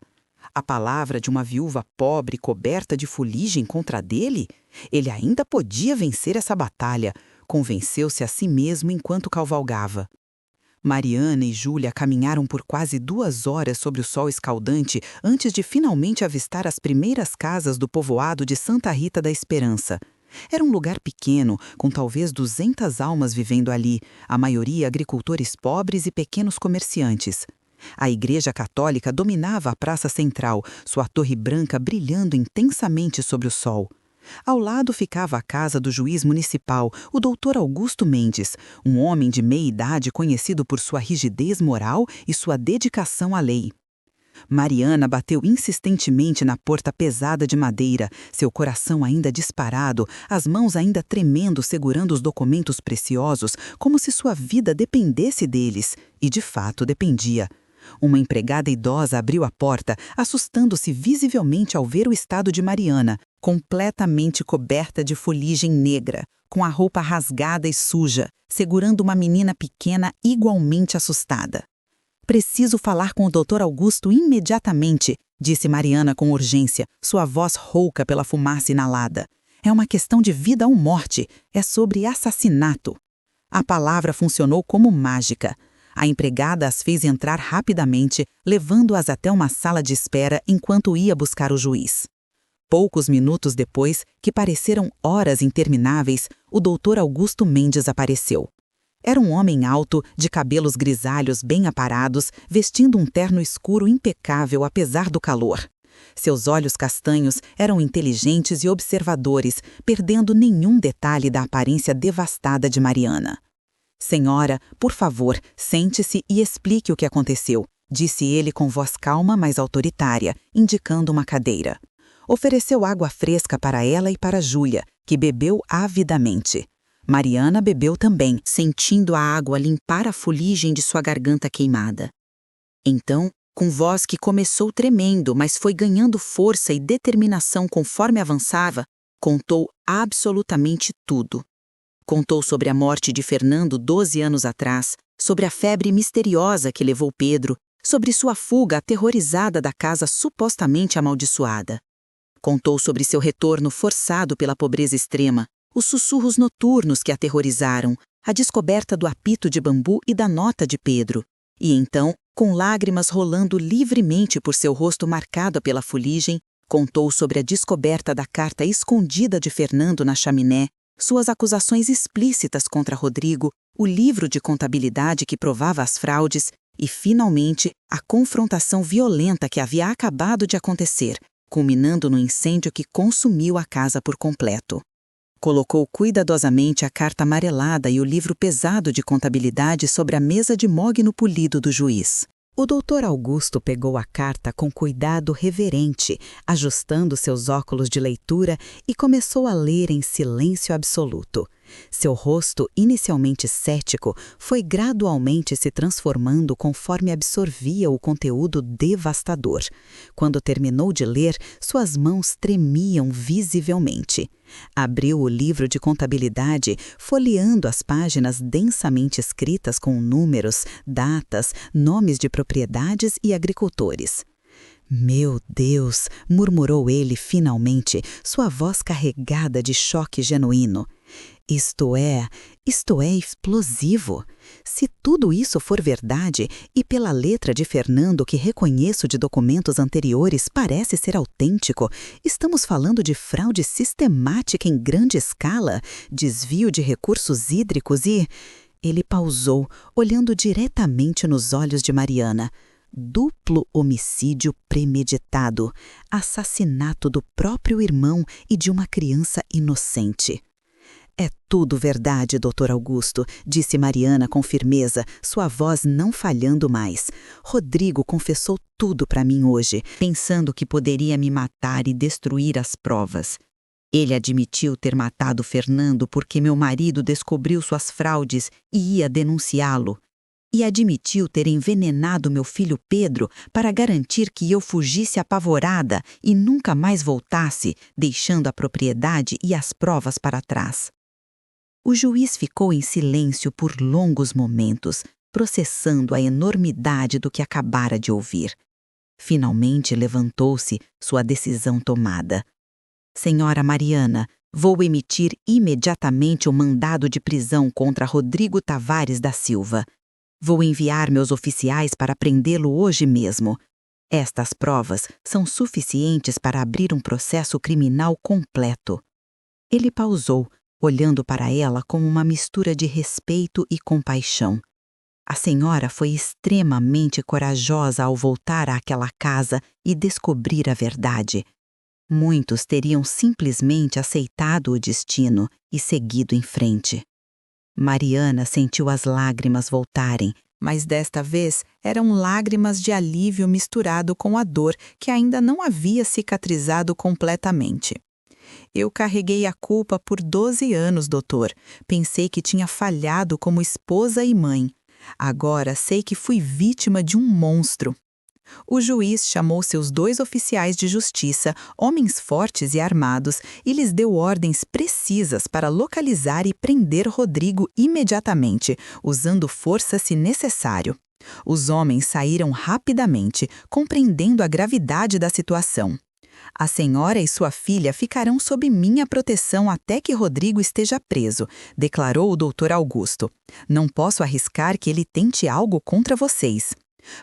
A palavra de uma viúva pobre coberta de fuligem contra a dele? Ele ainda podia vencer essa batalha, convenceu-se a si mesmo enquanto cavalgava. Mariana e Júlia caminharam por quase 2 horas sob o sol escaldante antes de finalmente avistar as primeiras casas do povoado de Santa Rita da Esperança. Era um lugar pequeno, com talvez 200 almas vivendo ali, a maioria agricultores pobres e pequenos comerciantes. A Igreja Católica dominava a praça central, sua torre branca brilhando intensamente sobre o sol. Ao lado ficava a casa do juiz municipal, o doutor Augusto Mendes, um homem de meia idade conhecido por sua rigidez moral e sua dedicação à lei. Mariana bateu insistentemente na porta pesada de madeira, seu coração ainda disparado, as mãos ainda tremendo segurando os documentos preciosos, como se sua vida dependesse deles. E de fato dependia. Uma empregada idosa abriu a porta, assustando-se visivelmente ao ver o estado de Mariana, completamente coberta de fuligem negra, com a roupa rasgada e suja, segurando uma menina pequena igualmente assustada. "Preciso falar com o Dr. Augusto imediatamente", disse Mariana com urgência, sua voz rouca pela fumaça inalada. "É uma questão de vida ou morte. É sobre assassinato." A palavra funcionou como mágica. A empregada as fez entrar rapidamente, levando-as até uma sala de espera enquanto ia buscar o juiz. Poucos minutos depois, que pareceram horas intermináveis, o Dr. Augusto Mendes apareceu. Era um homem alto, de cabelos grisalhos bem aparados, vestindo um terno escuro impecável apesar do calor. Seus olhos castanhos eram inteligentes e observadores, perdendo nenhum detalhe da aparência devastada de Mariana. "Senhora, por favor, sente-se e explique o que aconteceu", disse ele com voz calma, mas autoritária, indicando uma cadeira. Ofereceu água fresca para ela e para Júlia, que bebeu avidamente. Mariana bebeu também, sentindo a água limpar a fuligem de sua garganta queimada. Então, com voz que começou tremendo, mas foi ganhando força e determinação conforme avançava, contou absolutamente tudo. Contou sobre a morte de Fernando 12 anos atrás, sobre a febre misteriosa que levou Pedro, sobre sua fuga aterrorizada da casa supostamente amaldiçoada. Contou sobre seu retorno forçado pela pobreza extrema, os sussurros noturnos que aterrorizaram, a descoberta do apito de bambu e da nota de Pedro. E então, com lágrimas rolando livremente por seu rosto marcado pela fuligem, contou sobre a descoberta da carta escondida de Fernando na chaminé, suas acusações explícitas contra Rodrigo, o livro de contabilidade que provava as fraudes e, finalmente, a confrontação violenta que havia acabado de acontecer, culminando no incêndio que consumiu a casa por completo. Colocou cuidadosamente a carta amarelada e o livro pesado de contabilidade sobre a mesa de mogno polido do juiz. O Dr. Augusto pegou a carta com cuidado reverente, ajustando seus óculos de leitura e começou a ler em silêncio absoluto. Seu rosto, inicialmente cético, foi gradualmente se transformando conforme absorvia o conteúdo devastador. Quando terminou de ler, suas mãos tremiam visivelmente. Abriu o livro de contabilidade, folheando as páginas densamente escritas com números, datas, nomes de propriedades e agricultores. "Meu Deus!", murmurou ele finalmente, sua voz carregada de choque genuíno. Isto é explosivo. Se tudo isso for verdade, e pela letra de Fernando que reconheço de documentos anteriores parece ser autêntico, estamos falando de fraude sistemática em grande escala, desvio de recursos hídricos e... Ele pausou, olhando diretamente nos olhos de Mariana. Duplo homicídio premeditado, assassinato do próprio irmão e de uma criança inocente. "É tudo verdade, Dr. Augusto", disse Mariana com firmeza, sua voz não falhando mais. "Rodrigo confessou tudo para mim hoje, pensando que poderia me matar e destruir as provas. Ele admitiu ter matado Fernando porque meu marido descobriu suas fraudes e ia denunciá-lo. E admitiu ter envenenado meu filho Pedro para garantir que eu fugisse apavorada e nunca mais voltasse, deixando a propriedade e as provas para trás." O juiz ficou em silêncio por longos momentos, processando a enormidade do que acabara de ouvir. Finalmente levantou-se, sua decisão tomada. "Senhora Mariana, vou emitir imediatamente o mandado de prisão contra Rodrigo Tavares da Silva. Vou enviar meus oficiais para prendê-lo hoje mesmo. Estas provas são suficientes para abrir um processo criminal completo." Ele pausou, olhando para ela com uma mistura de respeito e compaixão. A senhora foi extremamente corajosa ao voltar àquela casa e descobrir a verdade. Muitos teriam simplesmente aceitado o destino e seguido em frente. Mariana sentiu as lágrimas voltarem, mas desta vez eram lágrimas de alívio misturado com a dor que ainda não havia cicatrizado completamente. Eu carreguei a culpa por 12 anos, doutor. Pensei que tinha falhado como esposa e mãe. Agora sei que fui vítima de um monstro. O juiz chamou seus 2 oficiais de justiça, homens fortes e armados, e lhes deu ordens precisas para localizar e prender Rodrigo imediatamente, usando força se necessário. Os homens saíram rapidamente, compreendendo a gravidade da situação. A senhora e sua filha ficarão sob minha proteção até que Rodrigo esteja preso, declarou o doutor Augusto. Não posso arriscar que ele tente algo contra vocês.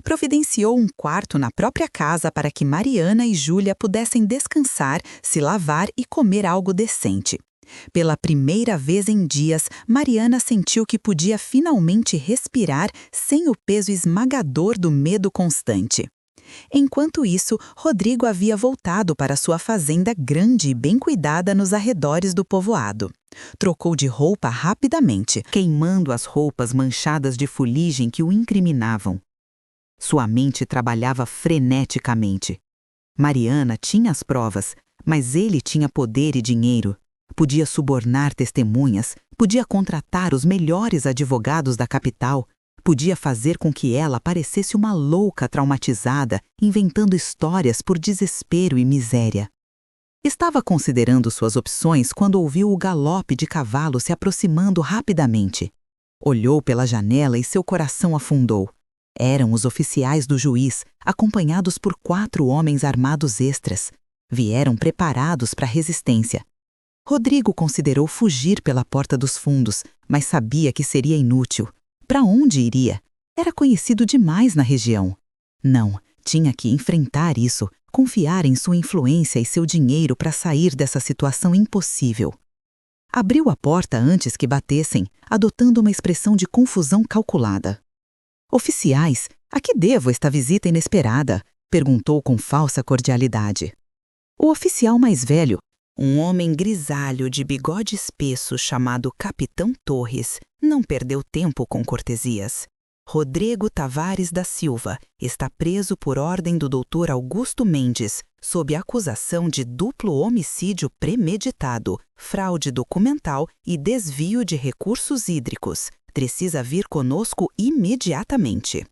Providenciou um quarto na própria casa para que Mariana e Júlia pudessem descansar, se lavar e comer algo decente. Pela primeira vez em dias, Mariana sentiu que podia finalmente respirar sem o peso esmagador do medo constante. Enquanto isso, Rodrigo havia voltado para sua fazenda grande e bem cuidada nos arredores do povoado. Trocou de roupa rapidamente, queimando as roupas manchadas de fuligem que o incriminavam. Sua mente trabalhava freneticamente. Mariana tinha as provas, mas ele tinha poder e dinheiro. Podia subornar testemunhas, podia contratar os melhores advogados da capital, podia fazer com que ela parecesse uma louca traumatizada, inventando histórias por desespero e miséria. Estava considerando suas opções quando ouviu o galope de cavalo se aproximando rapidamente. Olhou pela janela e seu coração afundou. Eram os oficiais do juiz, acompanhados por 4 homens armados extras. Vieram preparados para a resistência. Rodrigo considerou fugir pela porta dos fundos, mas sabia que seria inútil. Para onde iria? Era conhecido demais na região. Não, tinha que enfrentar isso, confiar em sua influência e seu dinheiro para sair dessa situação impossível. Abriu a porta antes que batessem, adotando uma expressão de confusão calculada. Oficiais, a que devo esta visita inesperada? Perguntou com falsa cordialidade. O oficial mais velho, um homem grisalho de bigode espesso chamado Capitão Torres, não perdeu tempo com cortesias. Rodrigo Tavares da Silva está preso por ordem do Dr. Augusto Mendes, sob acusação de duplo homicídio premeditado, fraude documental e desvio de recursos hídricos. Precisa vir conosco imediatamente.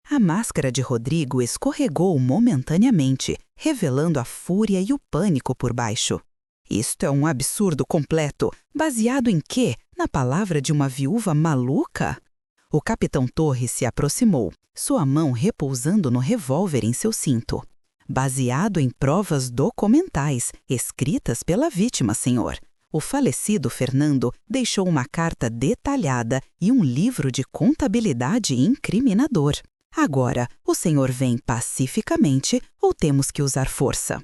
A máscara de Rodrigo escorregou momentaneamente, revelando a fúria e o pânico por baixo. Isto é um absurdo completo. Baseado em quê? Na palavra de uma viúva maluca? O capitão Torres se aproximou, sua mão repousando no revólver em seu cinto. Baseado em provas documentais, escritas pela vítima, senhor. O falecido Fernando deixou uma carta detalhada e um livro de contabilidade incriminador. Agora, o senhor vem pacificamente ou temos que usar força?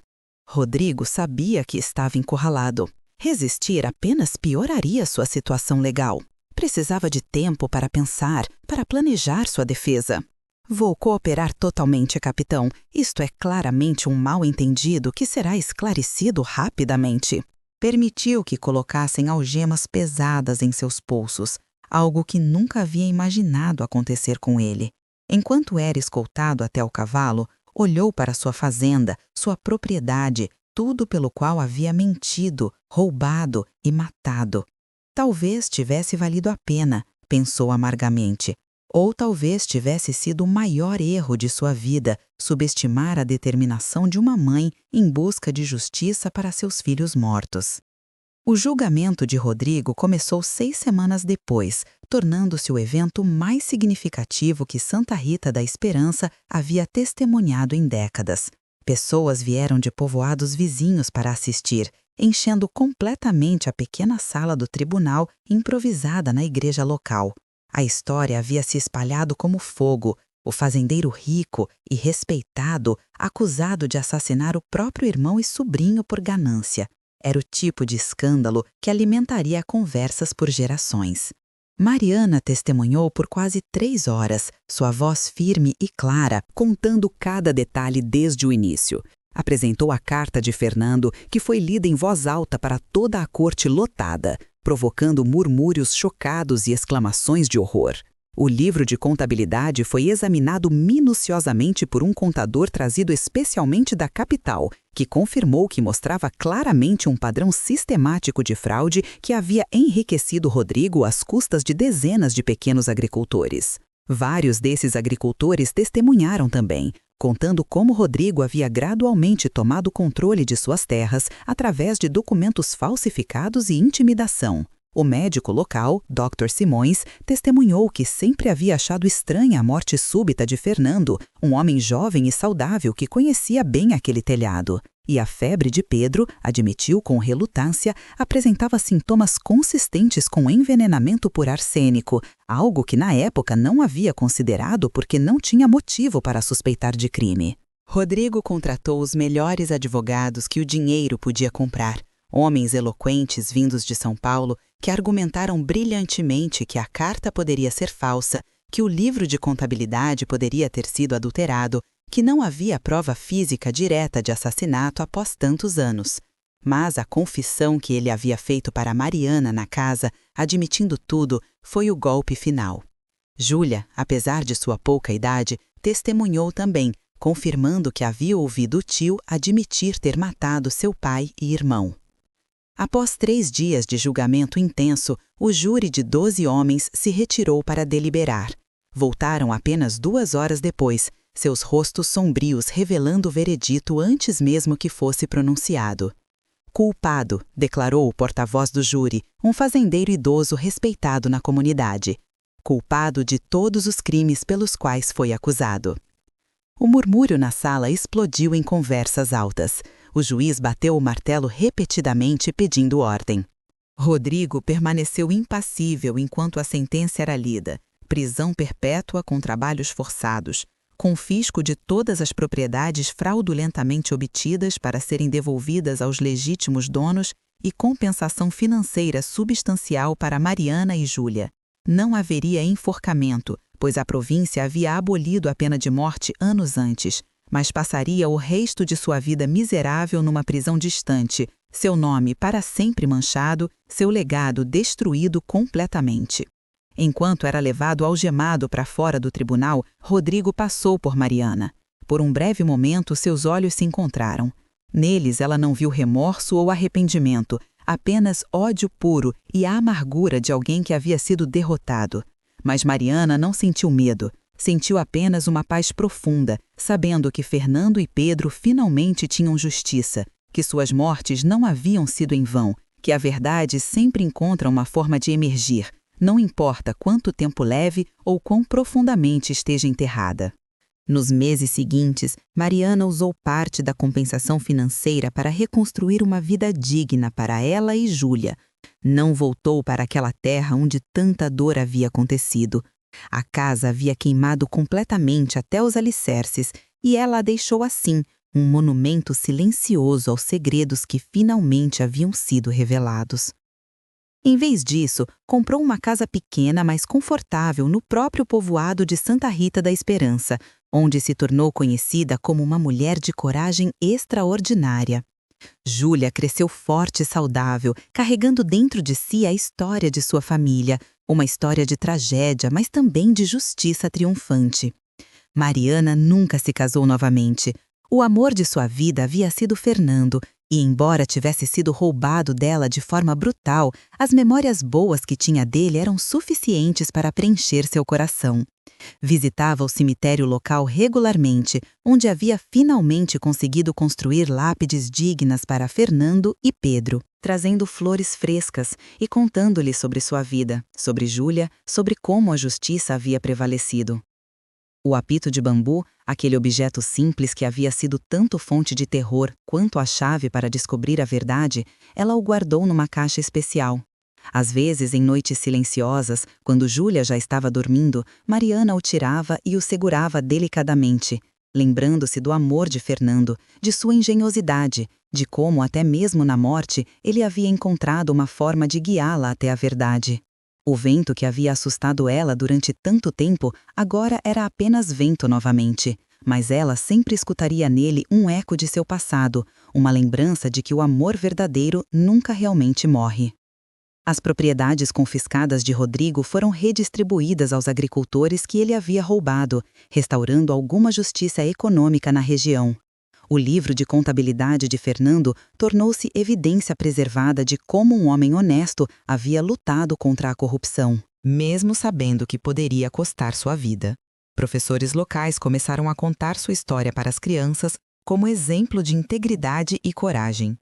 Rodrigo sabia que estava encurralado. Resistir apenas pioraria sua situação legal. Precisava de tempo para pensar, para planejar sua defesa. Vou cooperar totalmente, capitão. Isto é claramente um mal-entendido que será esclarecido rapidamente. Permitiu que colocassem algemas pesadas em seus pulsos, algo que nunca havia imaginado acontecer com ele. Enquanto era escoltado até o cavalo, olhou para sua fazenda, sua propriedade, tudo pelo qual havia mentido, roubado e matado. Talvez tivesse valido a pena, pensou amargamente. Ou talvez tivesse sido o maior erro de sua vida, subestimar a determinação de uma mãe em busca de justiça para seus filhos mortos. O julgamento de Rodrigo começou 6 semanas depois, tornando-se o evento mais significativo que Santa Rita da Esperança havia testemunhado em décadas. Pessoas vieram de povoados vizinhos para assistir, enchendo completamente a pequena sala do tribunal improvisada na igreja local. A história havia se espalhado como fogo. O fazendeiro rico e respeitado, acusado de assassinar o próprio irmão e sobrinho por ganância. Era o tipo de escândalo que alimentaria conversas por gerações. Mariana testemunhou por quase 3 horas, sua voz firme e clara, contando cada detalhe desde o início. Apresentou a carta de Fernando, que foi lida em voz alta para toda a corte lotada, provocando murmúrios chocados e exclamações de horror. O livro de contabilidade foi examinado minuciosamente por um contador trazido especialmente da capital, que confirmou que mostrava claramente um padrão sistemático de fraude que havia enriquecido Rodrigo às custas de dezenas de pequenos agricultores. Vários desses agricultores testemunharam também, contando como Rodrigo havia gradualmente tomado controle de suas terras através de documentos falsificados e intimidação. O médico local, Dr. Simões, testemunhou que sempre havia achado estranha a morte súbita de Fernando, um homem jovem e saudável que conhecia bem aquele telhado. E a febre de Pedro, admitiu com relutância, apresentava sintomas consistentes com envenenamento por arsênico, algo que na época não havia considerado porque não tinha motivo para suspeitar de crime. Rodrigo contratou os melhores advogados que o dinheiro podia comprar. Homens eloquentes vindos de São Paulo que argumentaram brilhantemente que a carta poderia ser falsa, que o livro de contabilidade poderia ter sido adulterado, que não havia prova física direta de assassinato após tantos anos. Mas a confissão que ele havia feito para Mariana na casa, admitindo tudo, foi o golpe final. Júlia, apesar de sua pouca idade, testemunhou também, confirmando que havia ouvido o tio admitir ter matado seu pai e irmão. Após 3 dias de julgamento intenso, o júri de 12 homens se retirou para deliberar. Voltaram apenas 2 horas depois, seus rostos sombrios revelando o veredito antes mesmo que fosse pronunciado. Culpado, declarou o porta-voz do júri, um fazendeiro idoso respeitado na comunidade. Culpado de todos os crimes pelos quais foi acusado. O murmúrio na sala explodiu em conversas altas. O juiz bateu o martelo repetidamente pedindo ordem. Rodrigo permaneceu impassível enquanto a sentença era lida. Prisão perpétua com trabalhos forçados, confisco de todas as propriedades fraudulentamente obtidas para serem devolvidas aos legítimos donos e compensação financeira substancial para Mariana e Júlia. Não haveria enforcamento, pois a província havia abolido a pena de morte anos antes, mas passaria o resto de sua vida miserável numa prisão distante, seu nome para sempre manchado, seu legado destruído completamente. Enquanto era levado algemado para fora do tribunal, Rodrigo passou por Mariana. Por um breve momento, seus olhos se encontraram. Neles, ela não viu remorso ou arrependimento, apenas ódio puro e a amargura de alguém que havia sido derrotado. Mas Mariana não sentiu medo. Sentiu apenas uma paz profunda, sabendo que Fernando e Pedro finalmente tinham justiça, que suas mortes não haviam sido em vão, que a verdade sempre encontra uma forma de emergir, não importa quanto tempo leve ou quão profundamente esteja enterrada. Nos meses seguintes, Mariana usou parte da compensação financeira para reconstruir uma vida digna para ela e Júlia. Não voltou para aquela terra onde tanta dor havia acontecido. A casa havia queimado completamente até os alicerces e ela a deixou assim, um monumento silencioso aos segredos que finalmente haviam sido revelados. Em vez disso, comprou uma casa pequena, mas confortável no próprio povoado de Santa Rita da Esperança, onde se tornou conhecida como uma mulher de coragem extraordinária. Júlia cresceu forte e saudável, carregando dentro de si a história de sua família, uma história de tragédia, mas também de justiça triunfante. Mariana nunca se casou novamente. O amor de sua vida havia sido Fernando, e embora tivesse sido roubado dela de forma brutal, as memórias boas que tinha dele eram suficientes para preencher seu coração. Visitava o cemitério local regularmente, onde havia finalmente conseguido construir lápides dignas para Fernando e Pedro, trazendo flores frescas e contando-lhes sobre sua vida, sobre Júlia, sobre como a justiça havia prevalecido. O apito de bambu, aquele objeto simples que havia sido tanto fonte de terror quanto a chave para descobrir a verdade, ela o guardou numa caixa especial. Às vezes, em noites silenciosas, quando Júlia já estava dormindo, Mariana o tirava e o segurava delicadamente, lembrando-se do amor de Fernando, de sua engenhosidade, de como, até mesmo na morte, ele havia encontrado uma forma de guiá-la até a verdade. O vento que havia assustado ela durante tanto tempo, agora era apenas vento novamente, mas ela sempre escutaria nele um eco de seu passado, uma lembrança de que o amor verdadeiro nunca realmente morre. As propriedades confiscadas de Rodrigo foram redistribuídas aos agricultores que ele havia roubado, restaurando alguma justiça econômica na região. O livro de contabilidade de Fernando tornou-se evidência preservada de como um homem honesto havia lutado contra a corrupção, mesmo sabendo que poderia custar sua vida. Professores locais começaram a contar sua história para as crianças como exemplo de integridade e coragem.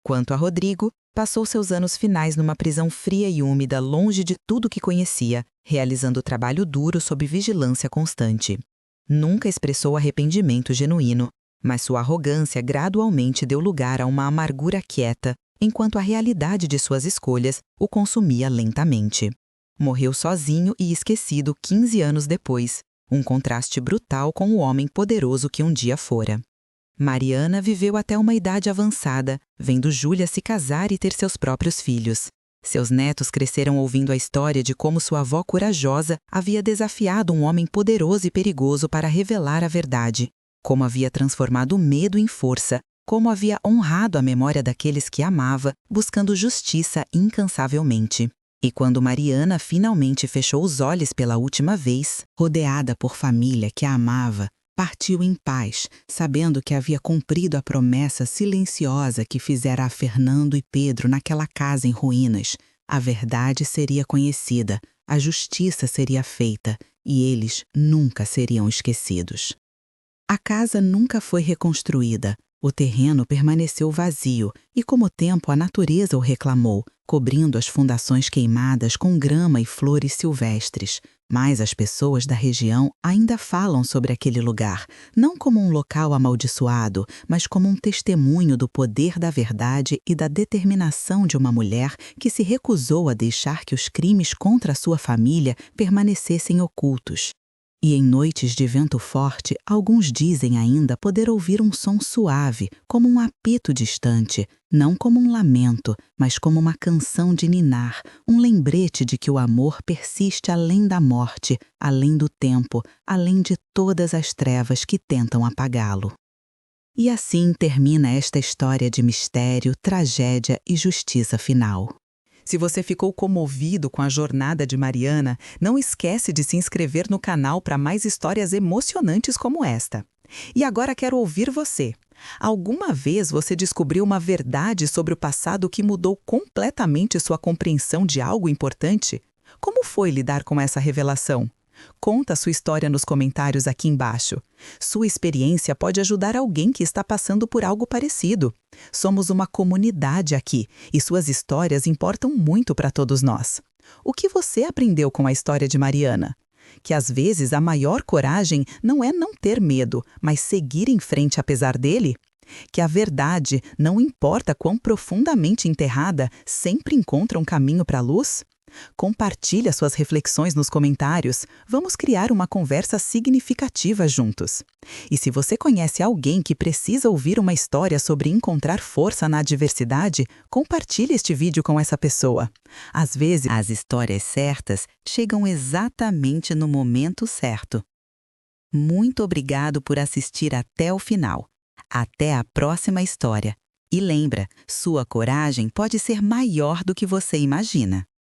Quanto a Rodrigo, passou seus anos finais numa prisão fria e úmida, longe de tudo que conhecia, realizando trabalho duro sob vigilância constante. Nunca expressou arrependimento genuíno, mas sua arrogância gradualmente deu lugar a uma amargura quieta, enquanto a realidade de suas escolhas o consumia lentamente. Morreu sozinho e esquecido 15 anos depois, um contraste brutal com o homem poderoso que um dia fora. Mariana viveu até uma idade avançada, vendo Júlia se casar e ter seus próprios filhos. Seus netos cresceram ouvindo a história de como sua avó corajosa havia desafiado um homem poderoso e perigoso para revelar a verdade, como havia transformado o medo em força, como havia honrado a memória daqueles que amava, buscando justiça incansavelmente. E quando Mariana finalmente fechou os olhos pela última vez, rodeada por família que a amava, partiu em paz, sabendo que havia cumprido a promessa silenciosa que fizera a Fernando e Pedro naquela casa em ruínas. A verdade seria conhecida, a justiça seria feita, e eles nunca seriam esquecidos. A casa nunca foi reconstruída. O terreno permaneceu vazio e, com o tempo, a natureza o reclamou, cobrindo as fundações queimadas com grama e flores silvestres. Mas as pessoas da região ainda falam sobre aquele lugar, não como um local amaldiçoado, mas como um testemunho do poder da verdade e da determinação de uma mulher que se recusou a deixar que os crimes contra a sua família permanecessem ocultos. E em noites de vento forte, alguns dizem ainda poder ouvir um som suave, como um apito distante, não como um lamento, mas como uma canção de ninar, um lembrete de que o amor persiste além da morte, além do tempo, além de todas as trevas que tentam apagá-lo. E assim termina esta história de mistério, tragédia e justiça final. Se você ficou comovido com a jornada de Mariana, não esquece de se inscrever no canal para mais histórias emocionantes como esta. E agora quero ouvir você. Alguma vez você descobriu uma verdade sobre o passado que mudou completamente sua compreensão de algo importante? Como foi lidar com essa revelação? Conta sua história nos comentários aqui embaixo. Sua experiência pode ajudar alguém que está passando por algo parecido. Somos uma comunidade aqui e suas histórias importam muito para todos nós. O que você aprendeu com a história de Mariana? Que às vezes a maior coragem não é não ter medo, mas seguir em frente apesar dele? Que a verdade, não importa quão profundamente enterrada, sempre encontra um caminho para a luz? Compartilhe suas reflexões nos comentários. Vamos criar uma conversa significativa juntos. E se você conhece alguém que precisa ouvir uma história sobre encontrar força na adversidade, compartilhe este vídeo com essa pessoa. Às vezes, as histórias certas chegam exatamente no momento certo. Muito obrigado por assistir até o final. Até a próxima história. E lembra, sua coragem pode ser maior do que você imagina.